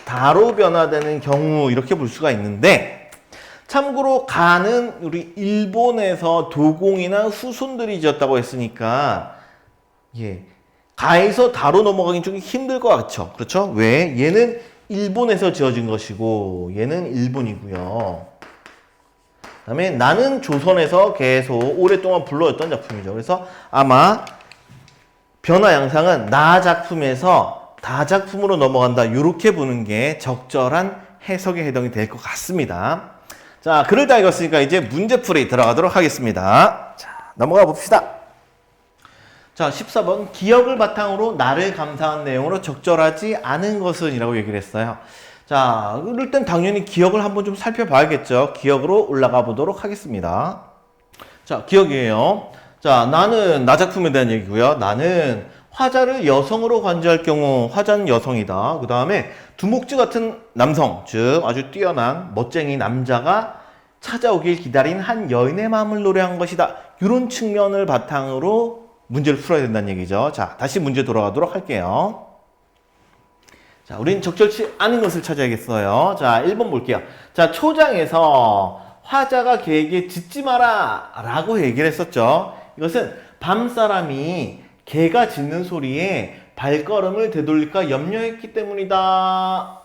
다로 변화되는 경우 이렇게 볼 수가 있는데 참고로 가는 우리 일본에서 도공이나 후손들이 지었다고 했으니까 예, 가에서 다로 넘어가기 좀 힘들 것 같죠. 그렇죠? 왜? 얘는 일본에서 지어진 것이고 얘는 일본이고요. 그다음에 나는 조선에서 계속 오랫동안 불러왔던 작품이죠. 그래서 아마 변화 양상은 나 작품에서 다 작품으로 넘어간다. 이렇게 보는 게 적절한 해석에 해당이 될 것 같습니다. 자, 글을 다 읽었으니까 이제 문제풀이 들어가도록 하겠습니다. 자, 넘어가 봅시다. 자, 14번. 기억을 바탕으로 나를 감상한 내용으로 적절하지 않은 것은 이라고 얘기를 했어요. 자, 그럴 땐 당연히 기억을 한번 좀 살펴봐야겠죠. 기억으로 올라가 보도록 하겠습니다. 자, 기억이에요. 자, 나는 나 작품에 대한 얘기고요. 나는 화자를 여성으로 관지할 경우 화자는 여성이다. 그 다음에 두목지 같은 남성, 즉 아주 뛰어난 멋쟁이 남자가 찾아오길 기다린 한 여인의 마음을 노래한 것이다. 이런 측면을 바탕으로 문제를 풀어야 된다는 얘기죠. 자, 다시 문제 돌아가도록 할게요. 자, 우린 적절치 않은 것을 찾아야겠어요. 자, 1번 볼게요. 자, 초장에서 화자가 개에게 짖지 마라 라고 얘기를 했었죠. 이것은 밤사람이 개가 짖는 소리에 발걸음을 되돌릴까 염려했기 때문이다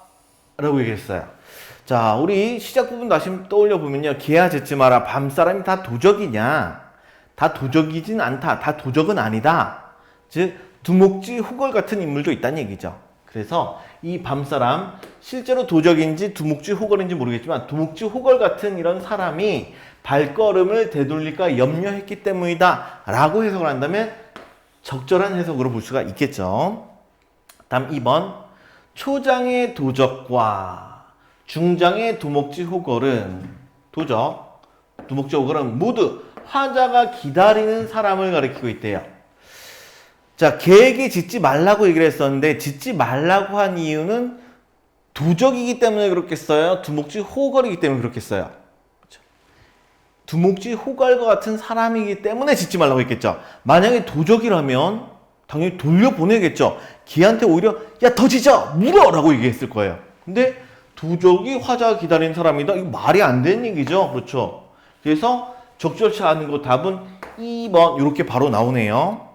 라고 얘기했어요. 자, 우리 시작 부분 다시 떠올려 보면요. 개야 짖지 마라. 밤사람이 다 도적이냐? 다 도적이진 않다. 다 도적은 아니다. 즉 두목지 호걸 같은 인물도 있다는 얘기죠. 그래서 이 밤사람 실제로 도적인지 두목지 호걸인지 모르겠지만 두목지 호걸 같은 이런 사람이 발걸음을 되돌릴까 염려했기 때문이다 라고 해석을 한다면 적절한 해석으로 볼 수가 있겠죠. 다음 2번. 초장의 도적과 중장의 두목지 호걸은 두목지 호걸은 모두 화자가 기다리는 사람을 가리키고 있대요. 자, 개에게 짖지 말라고 얘기를 했었는데 짖지 말라고 한 이유는 도적이기 때문에 그렇겠어요? 두목지 호걸이기 때문에 그렇겠어요? 그렇죠? 두목지 호걸과 같은 사람이기 때문에 짖지 말라고 했겠죠. 만약에 도적이라면 당연히 돌려보내겠죠. 개한테 오히려 야, 더 짖어! 물어! 라고 얘기했을 거예요. 근데 도적이 화자가 기다리는 사람이다? 이거 말이 안 되는 얘기죠. 그렇죠? 그래서 적절치 않은 거 답은 2번 이렇게 바로 나오네요.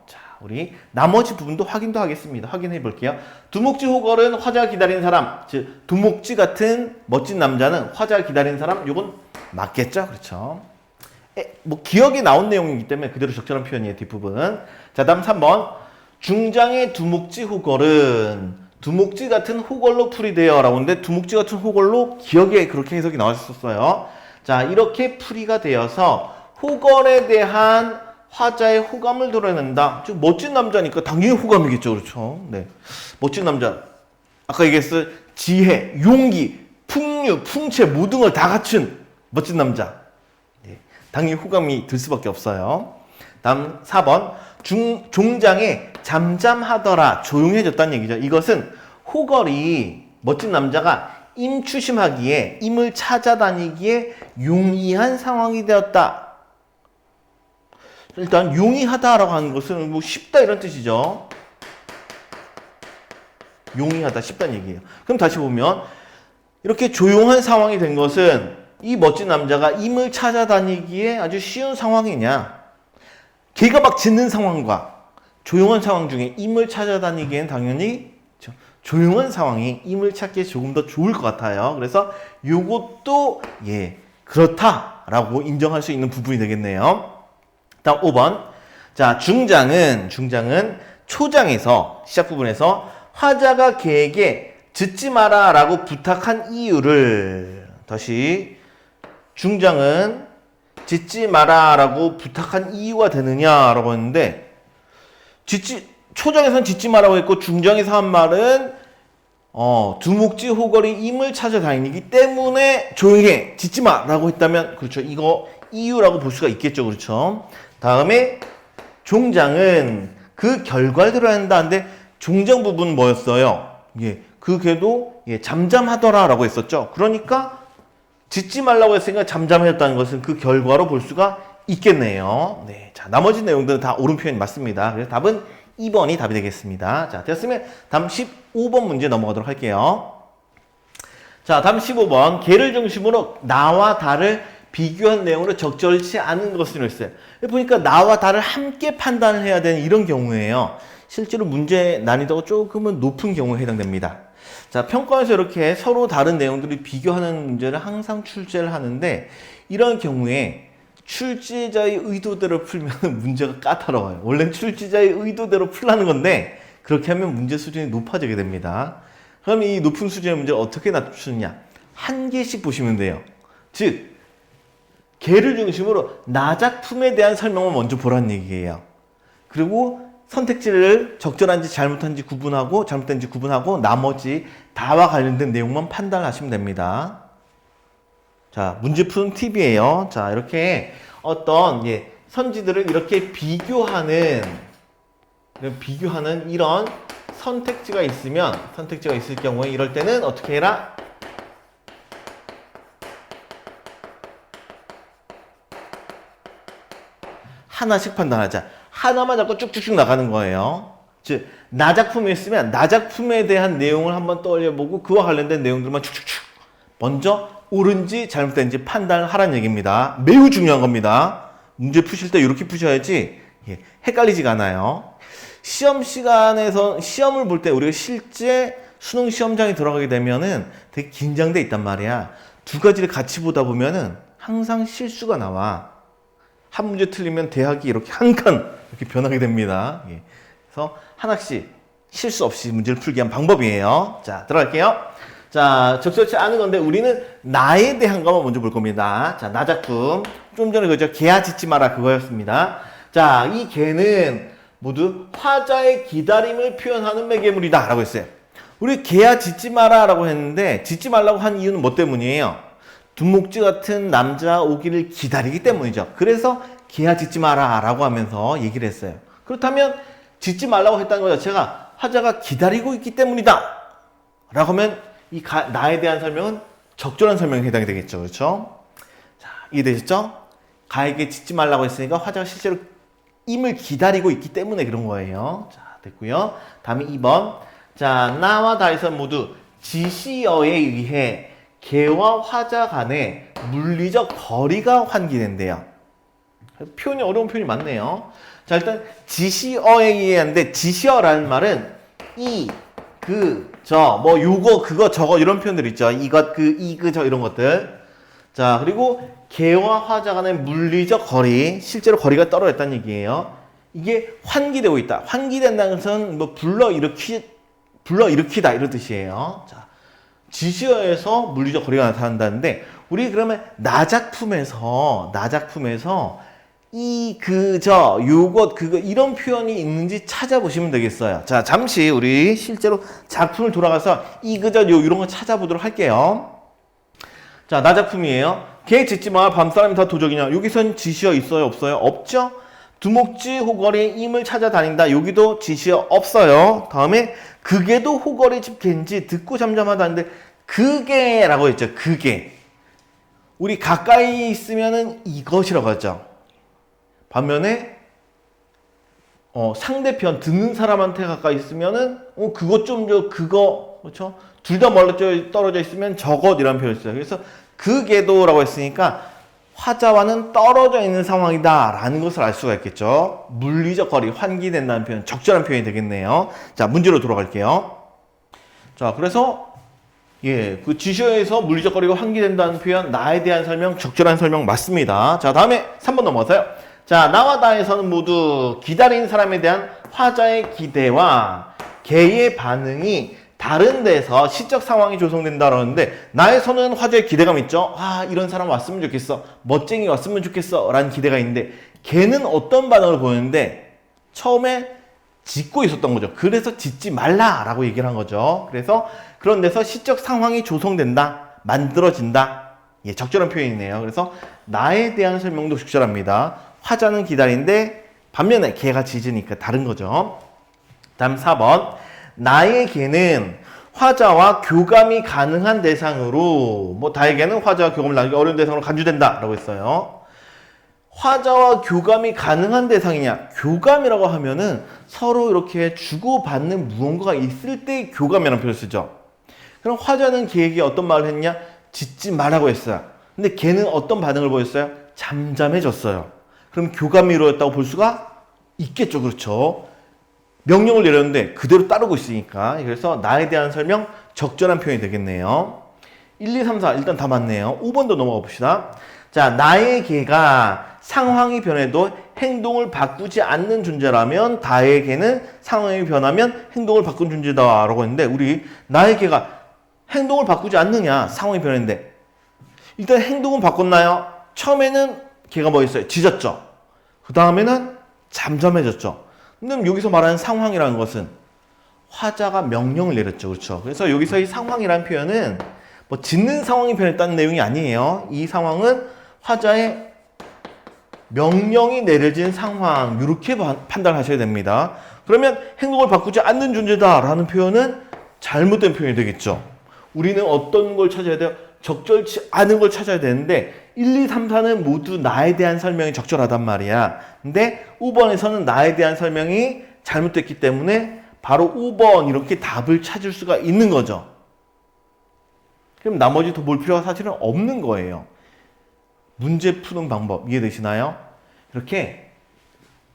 우리 나머지 부분도 확인도 하겠습니다. 확인해 볼게요. 두목지 호걸은 화자 기다리는 사람, 즉 두목지 같은 멋진 남자는 화자 기다리는 사람. 이건 맞겠죠? 그렇죠? 뭐 기억에 나온 내용이기 때문에 그대로 적절한 표현이에요. 뒷부분. 자, 다음 3번. 중장의 두목지 호걸은 두목지 같은 호걸로 풀이돼요 라고 하는데 두목지 같은 호걸로 기억에 그렇게 해석이 나왔었어요. 자, 이렇게 풀이가 되어서 호걸에 대한 화자의 호감을 드러낸다. 즉 멋진 남자니까 당연히 호감이겠죠. 그렇죠? 네. 멋진 남자. 아까 얘기했을 지혜, 용기, 풍류, 풍채 모든 걸 다 갖춘 멋진 남자. 네. 당연히 호감이 들 수밖에 없어요. 다음 4번. 종장에 잠잠하더라. 조용해졌다는 얘기죠. 이것은 호걸이 멋진 남자가 임추심하기에 임을 찾아다니기에 용이한 상황이 되었다. 일단 용이하다라고 하는 것은 뭐 쉽다 이런 뜻이죠. 용이하다, 쉽다는 얘기예요. 그럼 다시 보면 이렇게 조용한 상황이 된 것은 이 멋진 남자가 임을 찾아다니기에 아주 쉬운 상황이냐? 걔가 막 짖는 상황과 조용한 상황 중에 임을 찾아다니기엔 당연히 조용한 상황이 임을 찾기에 조금 더 좋을 것 같아요. 그래서 이것도 그렇다라고 인정할 수 있는 부분이 되겠네요. 다음 5번. 자, 중장은 초장에서 시작 부분에서 화자가 개에게 짖지 마라 라고 부탁한 이유를 다시 중장은 짖지 마라 라고 부탁한 이유가 되느냐라고 했는데 초장에서는 짖지 마라고 했고 중장에서 한 말은 두목지 호걸이 임을 찾아다니기 때문에 조용해 짖지 마라고 했다면 그렇죠. 이거 이유라고 볼 수가 있겠죠. 그렇죠. 다음에 종장은 그 결과를 들어야 한다는데 종장 부분 뭐였어요? 그 개도 잠잠하더라 라고 했었죠. 그러니까 짖지 말라고 했으니까 잠잠했다는 것은 그 결과로 볼 수가 있겠네요. 네, 자, 나머지 내용들은 다 옳은 표현이 맞습니다. 그래서 답은 2번이 답이 되겠습니다. 자, 됐으면 다음 15번 문제 넘어가도록 할게요. 자, 다음 15번. 개를 중심으로 나와 다를 비교한 내용으로 적절치 않은 것을 했어요. 보니까 나와 다를 함께 판단을 해야 되는 이런 경우에요. 실제로 문제 난이도가 조금은 높은 경우에 해당됩니다. 자, 평가에서 이렇게 서로 다른 내용들을 비교하는 문제를 항상 출제를 하는데 이런 경우에 출제자의 의도대로 풀면 문제가 까다로워요. 원래는 출제자의 의도대로 풀라는 건데 그렇게 하면 문제 수준이 높아지게 됩니다. 그럼 이 높은 수준의 문제를 어떻게 낮추느냐? 한 개씩 보시면 돼요. 즉, 개를 중심으로 나 작품에 대한 설명을 먼저 보라는 얘기예요. 그리고 선택지를 적절한지 잘못한지 구분하고 잘못된지 구분하고 나머지 다와 관련된 내용만 판단하시면 됩니다. 자, 문제 푸는 팁이에요. 자, 이렇게 어떤 선지들을 이렇게 비교하는 이런 선택지가 있을 경우에 이럴 때는 어떻게 해라? 하나씩 판단하자. 하나만 잡고 쭉쭉쭉 나가는 거예요. 즉, 나 작품이 있으면 나 작품에 대한 내용을 한번 떠올려보고 그와 관련된 내용들만 쭉쭉쭉 먼저 옳은지 잘못된지 판단을 하라는 얘기입니다. 매우 중요한 겁니다. 문제 푸실 때 이렇게 푸셔야지 헷갈리지가 않아요. 시험 시간에서 시험을 볼 때 우리가 실제 수능 시험장에 들어가게 되면은 되게 긴장돼 있단 말이야. 두 가지를 같이 보다 보면은 항상 실수가 나와. 한 문제 틀리면 대학이 이렇게 한 칸 이렇게 변하게 됩니다. 그래서 하나씩 실수 없이 문제를 풀기 위한 방법이에요. 자, 들어갈게요. 자, 적절치 않은 건데 우리는 나에 대한 것만 먼저 볼 겁니다. 자, 나 작품. 좀 전에 그죠? 개야 짖지 마라 그거였습니다. 자, 이 개는 모두 화자의 기다림을 표현하는 매개물이다 라고 했어요. 우리 개야 짖지 마라 라고 했는데 짖지 말라고 한 이유는 뭐 때문이에요? 두목지 같은 남자 오기를 기다리기 때문이죠. 그래서 개야 짖지 마라 라고 하면서 얘기를 했어요. 그렇다면 짖지 말라고 했다는 것 자체가 화자가 기다리고 있기 때문이다 라고 하면 이 나에 대한 설명은 적절한 설명에 해당이 되겠죠. 그렇죠? 자, 이해되셨죠? 가에게 짖지 말라고 했으니까 화자가 실제로 임을 기다리고 있기 때문에 그런 거예요. 자, 됐고요. 다음에 2번. 자, 나와 다에서 모두 지시어에 의해 개와 화자 간의 물리적 거리가 환기된대요. 표현이 어려운 표현이 많네요. 자, 일단 지시어에 의해인데 지시어라는 말은 이, 그, 저, 뭐 요거, 그거, 저거 이런 표현들 있죠. 이것, 그, 이, 그, 저 이런 것들. 자, 그리고 개와 화자 간의 물리적 거리, 실제로 거리가 떨어졌다는 얘기예요. 이게 환기되고 있다. 환기된다는 것은 뭐 불러일으키다 이런 뜻이에요. 자, 지시어에서 물리적 거리가 나타난다는데 우리 그러면 나 작품에서 이, 그, 저, 요것, 그거 이런 표현이 있는지 찾아보시면 되겠어요. 자, 잠시 우리 실제로 작품을 돌아가서 이, 그, 저, 요 이런 거 찾아보도록 할게요. 자, 나 작품이에요. 개 짖지 마. 밤사람이 다 도적이냐. 여기선 지시어 있어요? 없어요? 없죠? 두목지 호거리 임을 찾아다닌다. 여기도 지시어 없어요. 다음에 그게도 호거리 집 개인지 듣고 잠잠하다는데 그게라고 했죠. 그게. 우리 가까이 있으면은 이것이라고 하죠. 반면에 상대편 듣는 사람한테 가까이 있으면은 그것 좀 줘. 그거 그렇죠? 둘 다 떨어져 있으면 저것이라는 표현이 있어요. 그래서 그게도라고 했으니까 화자와는 떨어져 있는 상황이다 라는 것을 알 수가 있겠죠. 물리적 거리, 환기된다는 표현, 적절한 표현이 되겠네요. 자, 문제로 돌아갈게요. 자, 그래서 그 지시어에서 물리적 거리가 환기된다는 표현, 나에 대한 설명, 적절한 설명 맞습니다. 자, 다음에 3번 넘어가세요. 자, 나와 나에서는 모두 기다린 사람에 대한 화자의 기대와 개의 반응이 다른 데서 시적 상황이 조성된다 그러는데 나에서는 화제의 기대감 있죠. 아, 이런 사람 왔으면 좋겠어. 멋쟁이 왔으면 좋겠어. 라는 기대가 있는데 걔는 어떤 반응을 보였는데 처음에 짖고 있었던 거죠. 그래서 짖지 말라 라고 얘기를 한 거죠. 그래서 그런 데서 시적 상황이 조성된다. 만들어진다. 적절한 표현이네요. 그래서 나에 대한 설명도 적절합니다. 화자는 기다리는데 반면에 걔가 짖으니까 다른 거죠. 다음 4번. 나의 개는 화자와 교감이 가능한 대상으로 다에게는 화자와 교감을 나누기 어려운 대상으로 간주된다 라고 했어요. 화자와 교감이 가능한 대상이냐? 교감이라고 하면은 서로 이렇게 주고받는 무언가가 있을 때 교감이라는 표현을 쓰죠. 그럼 화자는 걔에게 어떤 말을 했냐? 짖지 말라고 했어요. 근데 걔는 어떤 반응을 보였어요? 잠잠해졌어요. 그럼 교감이 이루어졌다고 볼 수가 있겠죠. 그렇죠? 명령을 내렸는데 그대로 따르고 있으니까. 그래서 나에 대한 설명 적절한 표현이 되겠네요. 1, 2, 3, 4 일단 다 맞네요. 5번도 넘어가 봅시다. 자, 나의 개가 상황이 변해도 행동을 바꾸지 않는 존재라면 나의 개는 상황이 변하면 행동을 바꾼 존재다 라고 했는데 우리 나의 개가 행동을 바꾸지 않느냐? 상황이 변했는데 일단 행동은 바꿨나요? 처음에는 개가 뭐 했어요? 짖었죠. 그 다음에는 잠잠해졌죠. 근데 여기서 말하는 상황이라는 것은 화자가 명령을 내렸죠. 그렇죠? 그래서 여기서 이 상황이라는 표현은 뭐 짖는 상황이 변했다는 내용이 아니에요. 이 상황은 화자의 명령이 내려진 상황 이렇게 판단하셔야 됩니다. 그러면 행동을 바꾸지 않는 존재다라는 표현은 잘못된 표현이 되겠죠. 우리는 어떤 걸 찾아야 돼요? 적절치 않은 걸 찾아야 되는데 1, 2, 3, 4는 모두 나에 대한 설명이 적절하단 말이야. 근데 5번에서는 나에 대한 설명이 잘못됐기 때문에 바로 5번 이렇게 답을 찾을 수가 있는 거죠. 그럼 나머지 더 볼 필요가 사실은 없는 거예요. 문제 푸는 방법 이해되시나요? 이렇게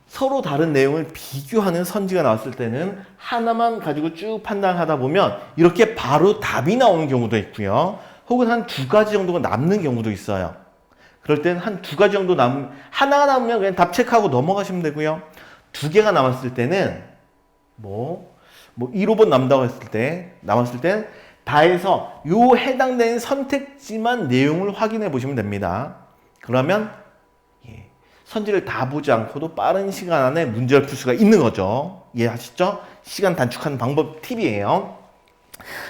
서로 다른 내용을 비교하는 선지가 나왔을 때는 하나만 가지고 쭉 판단하다 보면 이렇게 바로 답이 나오는 경우도 있고요. 혹은 한 두 가지 정도가 남는 경우도 있어요. 그럴 때는 한 두 가지 정도 하나가 남으면 그냥 답 체크하고 넘어가시면 되고요. 두 개가 남았을 때는 1, 5번 남았을 때는 다해서 요 해당되는 선택지만 내용을 확인해 보시면 됩니다. 그러면 선지를 다 보지 않고도 빠른 시간 안에 문제를 풀 수가 있는 거죠. 이해하시죠? 시간 단축하는 방법 팁이에요.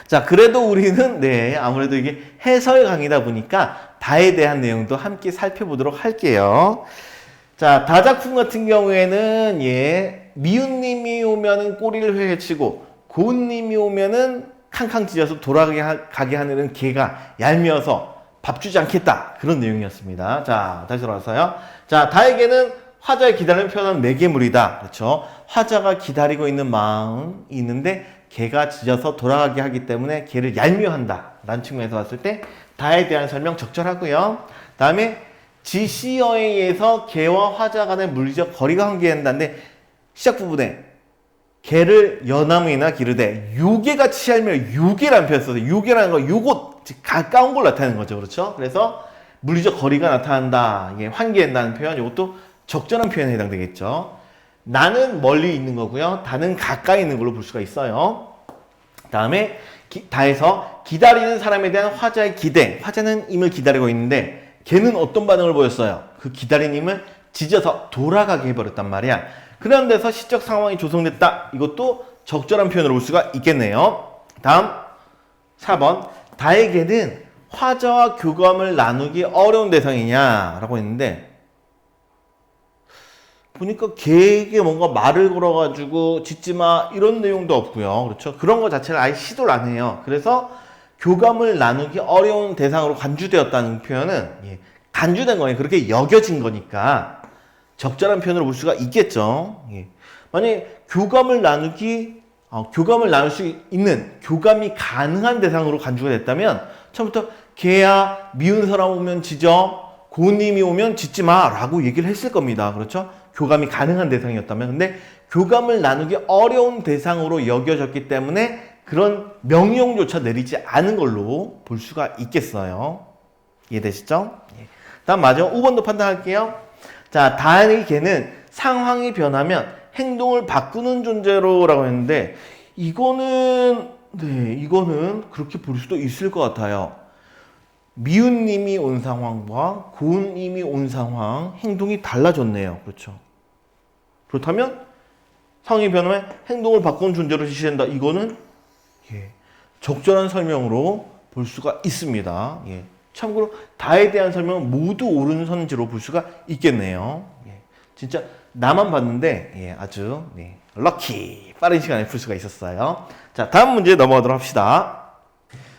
자, 그래도 우리는 아무래도 이게 해설 강의다 보니까 다에 대한 내용도 함께 살펴보도록 할게요. 자, 다작품 같은 경우에는 미운님이 오면은 꼬리를 회회치고 고운님이 오면은 캉캉 짖어서 돌아가게 하는 개가 얄미워서 밥 주지 않겠다. 그런 내용이었습니다. 자, 다시 돌아와서요. 자, 다에게는 화자의 기다림을 표현한 매개물이다. 그렇죠? 화자가 기다리고 있는 마음이 있는데 개가 짖어서 돌아가게 하기 때문에 개를 얄미워한다. 라는 측면에서 봤을 때 다에 대한 설명 적절하고요. 다음에 지시어에 의해서 개와 화자 간의 물리적 거리가 관계된다는데 시작 부분에 개를 연나무이나 기르되 요괴같이 얄미워 요괴라는 표현 써서 요괴라는 건 요곳 가까운 걸 나타내는 거죠. 그렇죠? 그래서 물리적 거리가 나타난다. 환기한다는 표현 이것도 적절한 표현에 해당되겠죠. 나는 멀리 있는 거고요. 다는 가까이 있는 걸로 볼 수가 있어요. 다음에 다에서 기다리는 사람에 대한 화자의 기대. 화자는 임을 기다리고 있는데 걔는 어떤 반응을 보였어요? 그 기다린 임을 짖어서 돌아가게 해버렸단 말이야. 그런 데서 시적 상황이 조성됐다. 이것도 적절한 표현으로 볼 수가 있겠네요. 다음 4번 다에게는 화자와 교감을 나누기 어려운 대상이냐라고 했는데 보니까 걔에게 뭔가 말을 걸어가지고 짖지마 이런 내용도 없고요. 그렇죠? 그런 거 자체를 아예 시도를 안 해요. 그래서 교감을 나누기 어려운 대상으로 간주되었다는 표현은 간주된 거예요. 그렇게 여겨진 거니까 적절한 표현으로 볼 수가 있겠죠. 만약에 교감을 나눌 수 있는 교감이 가능한 대상으로 간주가 됐다면 처음부터 걔야 미운 사람 오면 짖어 고님이 오면 짖지 마 라고 얘기를 했을 겁니다. 그렇죠? 교감이 가능한 대상이었다면. 근데 교감을 나누기 어려운 대상으로 여겨졌기 때문에 그런 명령조차 내리지 않은 걸로 볼 수가 있겠어요. 이해되시죠? 다음 마지막 5번도 판단할게요. 자, 다행히 걔는 상황이 변하면 행동을 바꾸는 존재로라고 했는데 이거는 그렇게 볼 수도 있을 것 같아요. 미운님이 온 상황과 고운님이 온 상황 행동이 달라졌네요. 그렇죠? 그렇다면 상황이 변하면 행동을 바꾸는 존재로 지시된다. 이거는 적절한 설명으로 볼 수가 있습니다. 참고로 다에 대한 설명은 모두 옳은 선지로 볼 수가 있겠네요. 진짜 나만 봤는데 아주 럭키 빠른 시간에 풀 수가 있었어요. 자, 다음 문제 넘어가도록 합시다.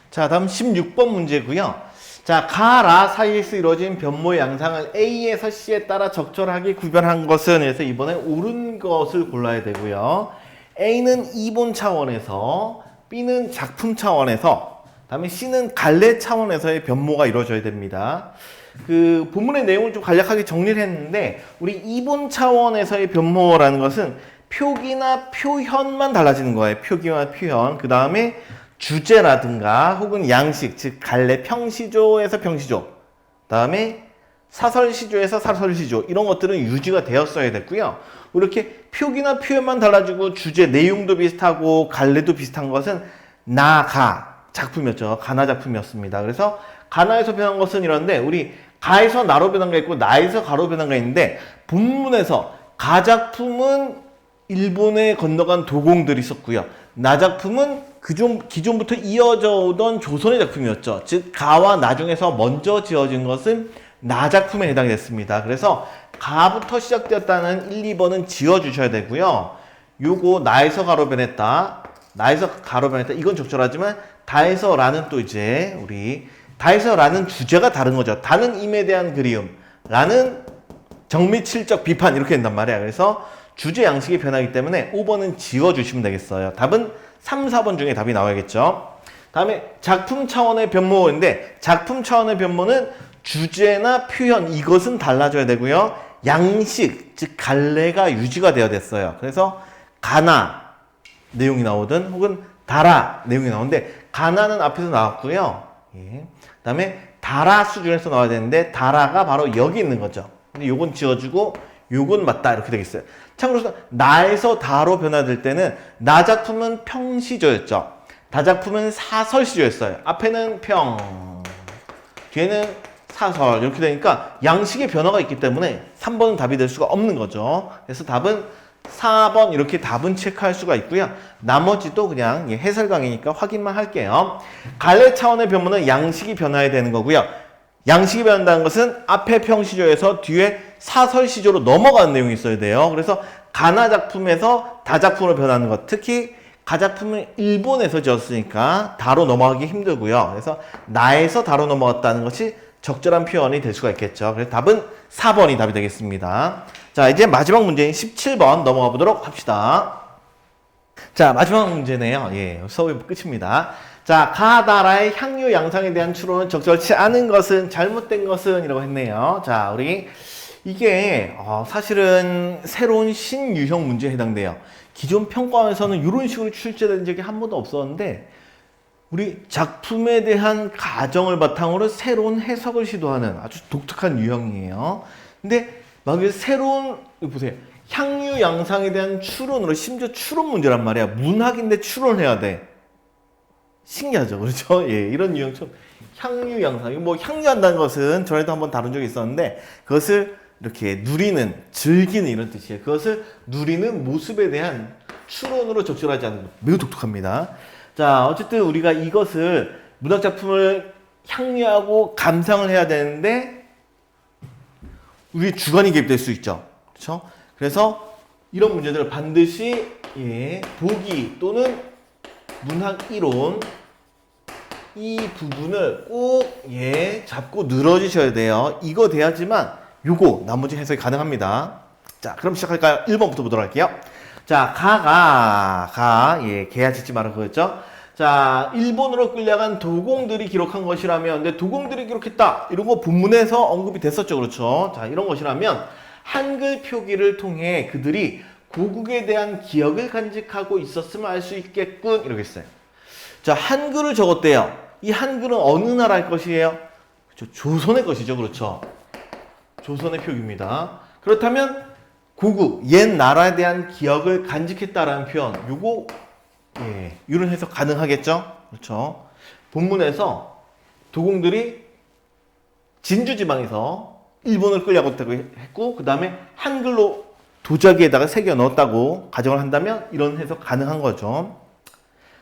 자, 다음 16번 문제고요. 자, 가라 사이에서 이루어진 변모의 양상을 A에서 C에 따라 적절하게 구별한 것은, 그래서 이번에 옳은 것을 골라야 되고요. A는 이본 차원에서, B는 작품 차원에서, 다음에 C는 갈래 차원에서의 변모가 이루어져야 됩니다. 그 본문의 내용을 좀 간략하게 정리를 했는데, 우리 이본 차원에서의 변모라는 것은 표기나 표현만 달라지는 거예요. 표기와 표현. 그 다음에 주제라든가 혹은 양식, 즉 갈래 평시조에서 평시조, 다음에 사설시조에서 사설시조, 이런 것들은 유지가 되었어야 됐고요. 이렇게 표기나 표현만 달라지고 주제 내용도 비슷하고 갈래도 비슷한 것은 나가 작품이었죠. 가나 작품이었습니다. 그래서 가나에서 변한 것은 이런데, 우리 가에서 나로 변한 게 있고 나에서 가로 변한 게 있는데, 본문에서 가 작품은 일본에 건너간 도공들이 있었고요. 나 작품은 기존부터 이어져 오던 조선의 작품이었죠. 즉 가와 나 중에서 먼저 지어진 것은 나 작품에 해당이 됐습니다. 그래서 가부터 시작되었다는 1, 2번은 지어주셔야 되고요. 요거 나에서 가로 변했다, 나에서 가로 변했다, 이건 적절하지만 다에서 라는 또 이제 우리 다에서 라는 주제가 다른 거죠. 다는 임에 대한 그리움, 라는 정미칠적 비판, 이렇게 된단 말이야. 그래서 주제 양식이 변하기 때문에 5번은 지워주시면 되겠어요. 답은 3, 4번 중에 답이 나와야겠죠. 다음에 작품 차원의 변모인데, 작품 차원의 변모는 주제나 표현, 이것은 달라져야 되고요. 양식, 즉 갈래가 유지가 되어야 됐어요. 그래서 가나 내용이 나오든 혹은 다라 내용이 나오는데, 가나는 앞에서 나왔고요. 예. 다음에 다라 수준에서 나와야 되는데 다라가 바로 여기 있는 거죠. 근데 요건 지워주고 요건 맞다, 이렇게 되겠어요. 참고로 나에서 다로 변화될 때는 나 작품은 평시조였죠. 다 작품은 사설시조였어요. 앞에는 평, 뒤에는 사설, 이렇게 되니까 양식의 변화가 있기 때문에 3번은 답이 될 수가 없는 거죠. 그래서 답은 4번, 이렇게 답은 체크할 수가 있고요. 나머지도 그냥 해설 강의니까 확인만 할게요. 갈래 차원의 변모는 양식이 변화해야 되는 거고요. 양식이 변한다는 것은 앞에 평시조에서 뒤에 사설시조로 넘어가는 내용이 있어야 돼요. 그래서 가나 작품에서 다 작품으로 변하는 것, 특히 가 작품은 일본에서 지었으니까 다로 넘어가기 힘들고요. 그래서 나에서 다로 넘어갔다는 것이 적절한 표현이 될 수가 있겠죠. 그래서 답은 4번이 답이 되겠습니다. 자, 이제 마지막 문제인 17번 넘어가 보도록 합시다. 자, 마지막 문제네요. 예, 수업이 끝입니다. 자, 가다라의 향유 양상에 대한 추론은 적절치 않은 것은, 잘못된 것은 이라고 했네요. 자, 우리 이게 사실은 새로운 신유형 문제에 해당돼요. 기존 평가원에서는 이런 식으로 출제된 적이 한 번도 없었는데, 우리 작품에 대한 가정을 바탕으로 새로운 해석을 시도하는 아주 독특한 유형이에요. 근데 막 새로운, 보세요. 향유 양상에 대한 추론으로, 심지어 추론 문제란 말이야. 문학인데 추론해야 돼. 신기하죠, 그렇죠? 예, 이런 유형처럼 향유 양상, 뭐 향유한다는 것은 전에도 한번 다룬 적이 있었는데, 그것을 이렇게 누리는, 즐기는, 이런 뜻이에요. 그것을 누리는 모습에 대한 추론으로 적절하지 않은 것, 매우 독특합니다. 자, 어쨌든 우리가 이것을, 문학 작품을 향유하고 감상을 해야 되는데 우리 주관이 개입될 수 있죠, 그렇죠? 그래서 이런 문제들을 반드시 보기 또는 문학 이론, 이 부분을 꼭 잡고 늘어지셔야 돼요. 이거 돼야지만 요거 나머지 해석이 가능합니다. 자, 그럼 시작할까요? 1번부터 보도록 할게요. 자, 개야 짓지 말아, 그랬죠? 자, 일본으로 끌려간 도공들이 기록한 것이라면, 근데 도공들이 기록했다, 이런 거 본문에서 언급이 됐었죠, 그렇죠? 자, 이런 것이라면 한글 표기를 통해 그들이 고국에 대한 기억을 간직하고 있었음을 알 수 있겠군, 이러겠어요. 자, 한글을 적었대요. 이 한글은 어느 나라의 것이에요? 그렇죠? 조선의 것이죠, 그렇죠? 조선의 표기입니다. 그렇다면 고국, 옛 나라에 대한 기억을 간직했다라는 표현, 요거 이런 해석 가능하겠죠? 그렇죠? 본문에서 도공들이 진주지방에서 일본을 끌려갔다고 했고, 그 다음에 한글로 도자기에다가 새겨 넣었다고 가정을 한다면 이런 해석 가능한 거죠.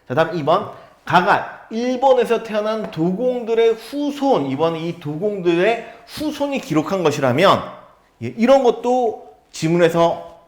자, 다음 2번. 가가 일본에서 태어난 도공들의 후손, 이번 이 도공들의 후손이 기록한 것이라면, 이런 것도 지문에서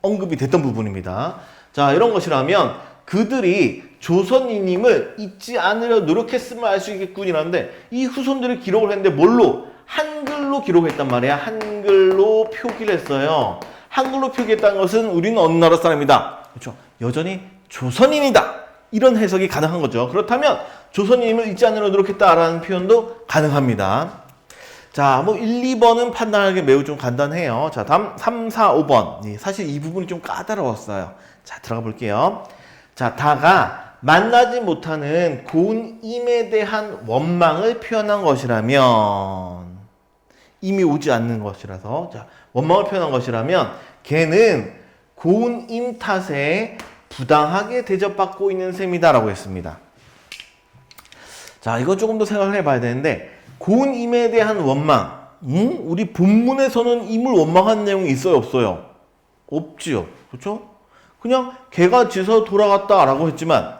언급이 됐던 부분입니다. 자, 이런 것이라면 그들이 조선인임을 잊지 않으려 노력했음을 알 수 있겠군이라는데 이 후손들이 기록을 했는데 뭘로? 한글로 기록했단 말이야. 한글로 표기를 했어요. 한글로 표기했다는 것은 우리는 어느 나라 사람이다. 그렇죠? 여전히 조선인이다. 이런 해석이 가능한 거죠. 그렇다면 조선인임을 잊지 않으려 노력했다라는 표현도 가능합니다. 자, 뭐 1, 2번은 판단하기 매우 좀 간단해요. 자, 다음 3, 4, 5번. 사실 이 부분이 좀 까다로웠어요. 자, 들어가 볼게요. 자, 다가 만나지 못하는 고운임에 대한 원망을 표현한 것이라면 이미 오지 않는 것이라서 자, 원망을 표현한 것이라면 걔는 고운임 탓에 부당하게 대접받고 있는 셈이다라고 했습니다. 자, 이거 조금 더 생각을 해봐야 되는데 고운임에 대한 원망, 우리 본문에서는 임을 원망한 내용이 있어요, 없어요? 없지요, 그렇죠? 그냥 개가 짖어 돌아갔다라고 했지만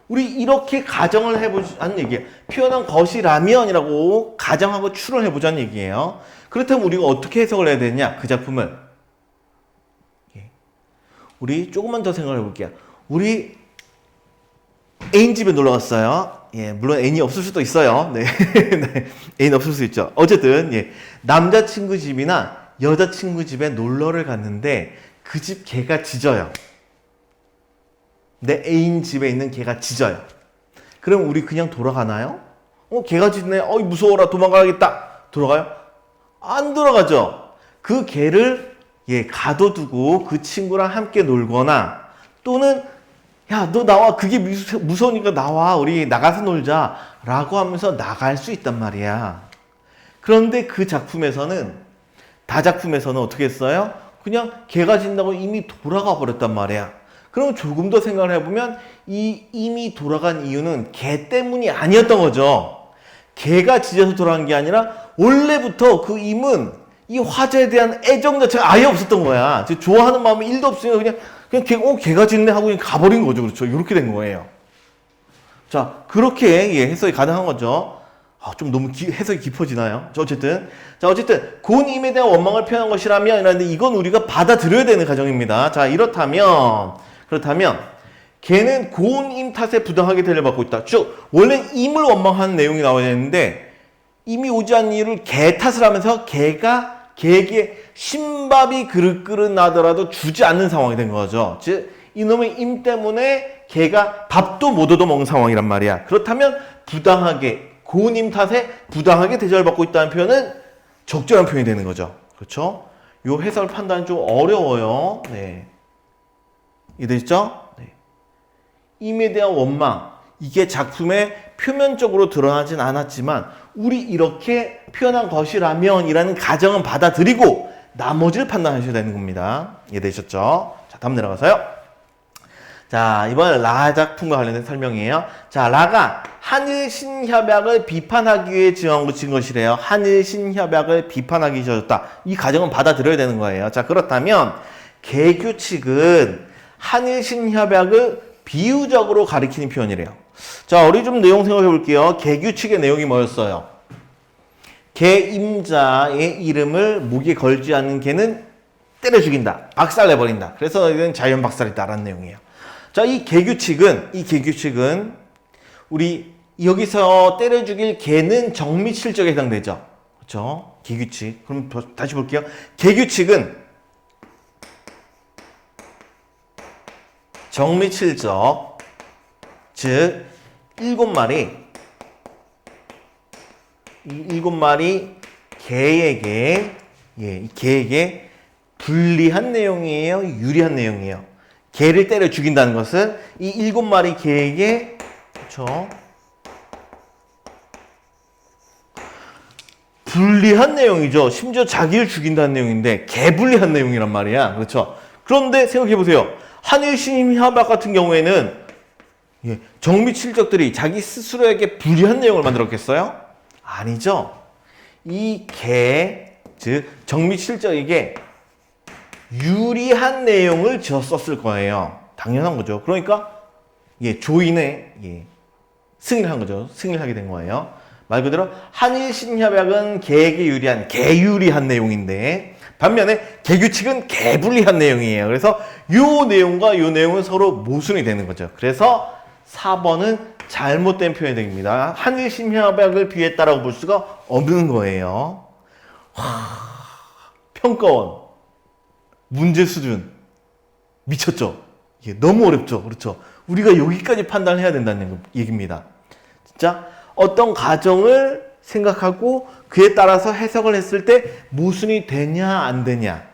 우리 이렇게 가정을 해보자는 얘기예요. 표현한 것이라면이라고 가정하고 추론을 해보자는 얘기예요. 그렇다면 우리가 어떻게 해석을 해야 되냐? 그 작품을 우리 조금만 더 생각을 해볼게요. 우리 애인 집에 놀러 갔어요. 예, 물론 애인이 없을 수도 있어요. 네, 네. 애인 없을 수 있죠. 어쨌든 예, 남자친구 집이나 여자친구 집에 놀러를 갔는데 그 집 개가 짖어요. 내 애인 집에 있는 개가 짖어요. 그럼 우리 그냥 돌아가나요? 개가 짖네. 무서워라. 도망가야겠다. 돌아가요? 안 돌아가죠. 그 개를 가둬두고 그 친구랑 함께 놀거나 또는 야, 너 나와. 그게 무서우니까 나와. 우리 나가서 놀자. 라고 하면서 나갈 수 있단 말이야. 그런데 그 작품에서는 다작품에서는 어떻게 했어요? 그냥 개가 짖는다고 이미 돌아가 버렸단 말이야. 그럼 조금 더 생각을 해보면 이 이미 돌아간 이유는 개 때문이 아니었던 거죠. 개가 짖어서 돌아간 게 아니라 원래부터 그 임은 이 화자에 대한 애정 자체가 아예 없었던 거야. 좋아하는 마음이 1도 없으니까 그냥 개가 짖네 하고 그냥 가버린 거죠. 그렇죠. 이렇게 된 거예요. 자, 그렇게 해석이 가능한 거죠. 좀 너무 해석이 깊어지나요? 어쨌든 고운임에 대한 원망을 표현한 것이라면 이라는데 이건 우리가 받아들여야 되는 가정입니다. 자, 그렇다면 걔는 고운임 탓에 부당하게 대접받고 있다. 즉 원래 임을 원망하는 내용이 나와야 되는데 임이 오지 않는 이유를 개 탓을 하면서 개에게 신밥이 그릇그릇 나더라도 주지 않는 상황이 된 거죠. 즉 이놈의 임 때문에 개가 밥도 못 얻어먹는 상황이란 말이야. 그렇다면 고운임 탓에 부당하게 대접을 받고 있다는 표현은 적절한 표현이 되는 거죠. 그렇죠? 이 해설 판단이 좀 어려워요. 네. 이해되시죠? 네. 임에 대한 원망, 이게 작품에 표면적으로 드러나진 않았지만 우리 이렇게 표현한 것이라면 이라는 가정은 받아들이고 나머지를 판단하셔야 되는 겁니다. 이해되셨죠? 자, 다음 내려가서요. 자, 이번엔 라 작품과 관련된 설명이에요. 자, 라가 한일신협약을 비판하기 위해 지은 것이래요. 한일신협약을 비판하기 위해 지어졌다. 이 가정은 받아들여야 되는 거예요. 자, 그렇다면 개규칙은 한일신협약을 비유적으로 가리키는 표현이래요. 자, 우리 좀 내용 생각해 볼게요. 개규칙의 내용이 뭐였어요? 개임자의 이름을 목에 걸지 않는 개는 때려 죽인다. 박살내버린다. 그래서 이건 자연 박살이다라는 내용이에요. 자, 이 개규칙은 우리 여기서 때려 죽일 개는 정미칠적에 해당되죠. 그렇죠? 개규칙. 그럼 다시 볼게요. 개규칙은 정미칠적, 즉 일곱 마리 개에게 불리한 내용이에요, 유리한 내용이에요. 개를 때려 죽인다는 것은 이 7마리 개에게 그렇죠? 불리한 내용이죠. 심지어 자기를 죽인다는 내용인데 개불리한 내용이란 말이야. 그렇죠? 그런데 생각해 보세요. 한일신협약 같은 경우에는 정미칠적들이 자기 스스로에게 불리한 내용을 만들었겠어요? 아니죠. 이 개, 즉 정미칠적에게 유리한 내용을 썼을 거예요. 당연한 거죠. 그러니까 조인의 승리를 한 거죠. 승리를 하게 된 거예요. 말 그대로 한일신협약은 개에게 유리한 개유리한 내용인데 반면에 개규칙은 개불리한 내용이에요. 그래서 요 내용과 요 내용은 서로 모순이 되는 거죠. 그래서 4번은 잘못된 표현이 됩니다. 한일심협약을 비했다라고 볼 수가 없는 거예요. 평가원 문제 수준 미쳤죠? 이게 너무 어렵죠? 그렇죠? 우리가 여기까지 판단을 해야 된다는 얘기입니다. 진짜 어떤 가정을 생각하고 그에 따라서 해석을 했을 때 모순이 되냐 안 되냐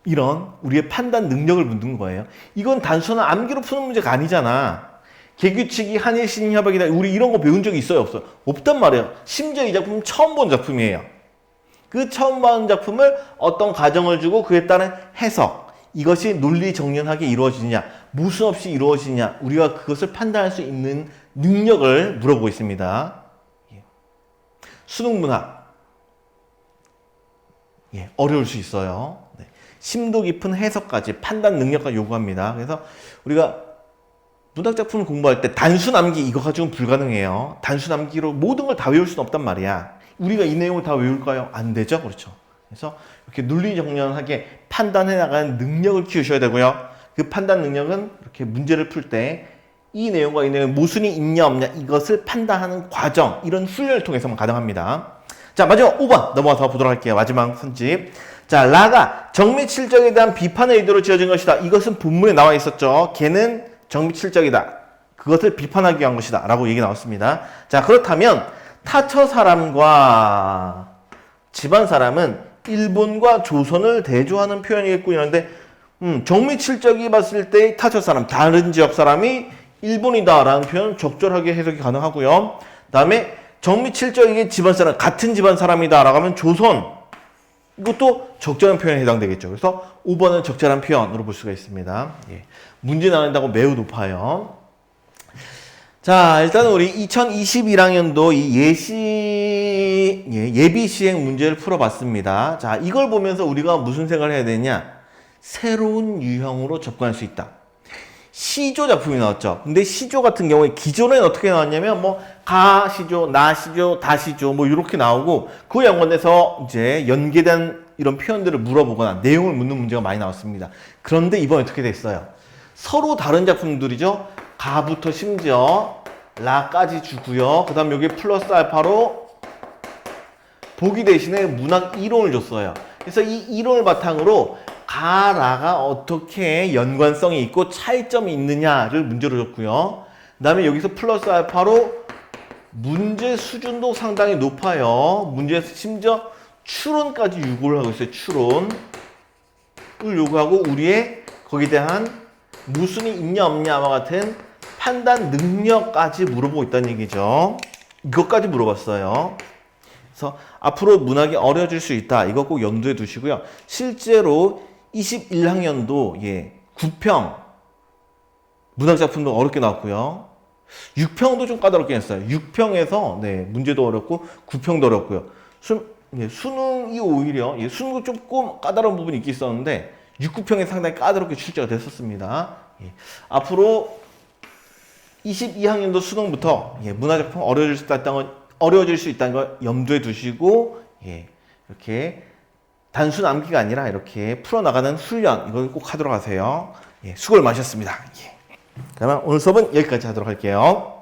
이런 우리의 판단 능력을 묻는 거예요. 이건 단순한 암기로 푸는 문제가 아니잖아. 개규칙이 한일심협약이다. 우리 이런 거 배운 적이 있어요? 없어요? 없단 말이에요. 심지어 이 작품은 처음 본 작품이에요. 그 처음 본 작품을 어떤 가정을 주고 그에 따른 해석, 이것이 논리 정연하게 이루어지느냐, 모순 없이 이루어지느냐, 우리가 그것을 판단할 수 있는 능력을 물어보고 있습니다. 수능문학 어려울 수 있어요. 네. 심도 깊은 해석까지 판단 능력까지 요구합니다. 그래서 우리가 문학작품을 공부할 때 단순 암기 이거 가지고는 불가능해요. 단순 암기로 모든 걸 다 외울 수는 없단 말이야. 우리가 이 내용을 다 외울까요? 안 되죠. 그렇죠. 그래서 이렇게 논리정연하게 판단해 나가는 능력을 키우셔야 되고요. 그 판단 능력은 이렇게 문제를 풀 때 이 내용과 이 내용에 모순이 있냐 없냐 이것을 판단하는 과정, 이런 훈련을 통해서만 가능합니다. 자, 마지막 5번 넘어가서 보도록 할게요. 마지막 선집. 자, 라가 정미칠적에 대한 비판의 의도로 지어진 것이다. 이것은 본문에 나와 있었죠. 걔는 정미칠적이다. 그것을 비판하기 위한 것이다. 라고 얘기 나왔습니다. 자, 그렇다면 타처 사람과 집안 사람은 일본과 조선을 대조하는 표현이겠군요. 그런데 정미칠적이 봤을 때 타처 사람, 다른 지역 사람이 일본이다 라는 표현 적절하게 해석이 가능하고요. 그 다음에 정미칠적이 집안 사람, 같은 집안 사람이다 라고 하면 조선, 이것도 적절한 표현에 해당되겠죠. 그래서 5번은 적절한 표현으로 볼 수가 있습니다. 문제 나온다고 매우 높아요. 자, 일단 우리 2021학년도 이 예비 시행 문제를 풀어봤습니다. 자, 이걸 보면서 우리가 무슨 생각을 해야 되냐? 새로운 유형으로 접근할 수 있다. 시조 작품이 나왔죠. 근데 시조 같은 경우에 기존에는 어떻게 나왔냐면 뭐 가시조, 나시조, 다시조 뭐 이렇게 나오고 그 연관돼서 이제 연계된 이런 표현들을 물어보거나 내용을 묻는 문제가 많이 나왔습니다. 그런데 이번에 어떻게 됐어요? 서로 다른 작품들이죠. 가부터 심지어 라까지 주고요. 그 다음 여기 플러스 알파로 보기 대신에 문학 이론을 줬어요. 그래서 이 이론을 바탕으로 가, 라가 어떻게 연관성이 있고 차이점이 있느냐를 문제로 줬고요. 그 다음에 여기서 플러스 알파로 문제 수준도 상당히 높아요. 문제에서 심지어 추론까지 요구를 하고 있어요. 추론을 요구하고 우리의 거기에 대한 모순이 있냐 없냐와 같은 판단 능력까지 물어보고 있다는 얘기죠. 이것까지 물어봤어요. 그래서 앞으로 문학이 어려워질 수 있다. 이거 꼭 염두에 두시고요. 실제로 21학년도 9평 문학작품도 어렵게 나왔고요. 6평도 좀 까다롭게 했어요. 6평에서 문제도 어렵고 9평도 어렵고요. 수능이 오히려 수능도 조금 까다로운 부분이 있긴 있었는데 6, 9평에 상당히 까다롭게 출제가 됐었습니다. 앞으로 22학년도 수능부터 문화작품 어려워질 수 있다는 걸 염두에 두시고 이렇게 단순 암기가 아니라 이렇게 풀어나가는 훈련 이걸 꼭 하도록 하세요. 수고를 많으셨습니다. 그러면 오늘 수업은 여기까지 하도록 할게요.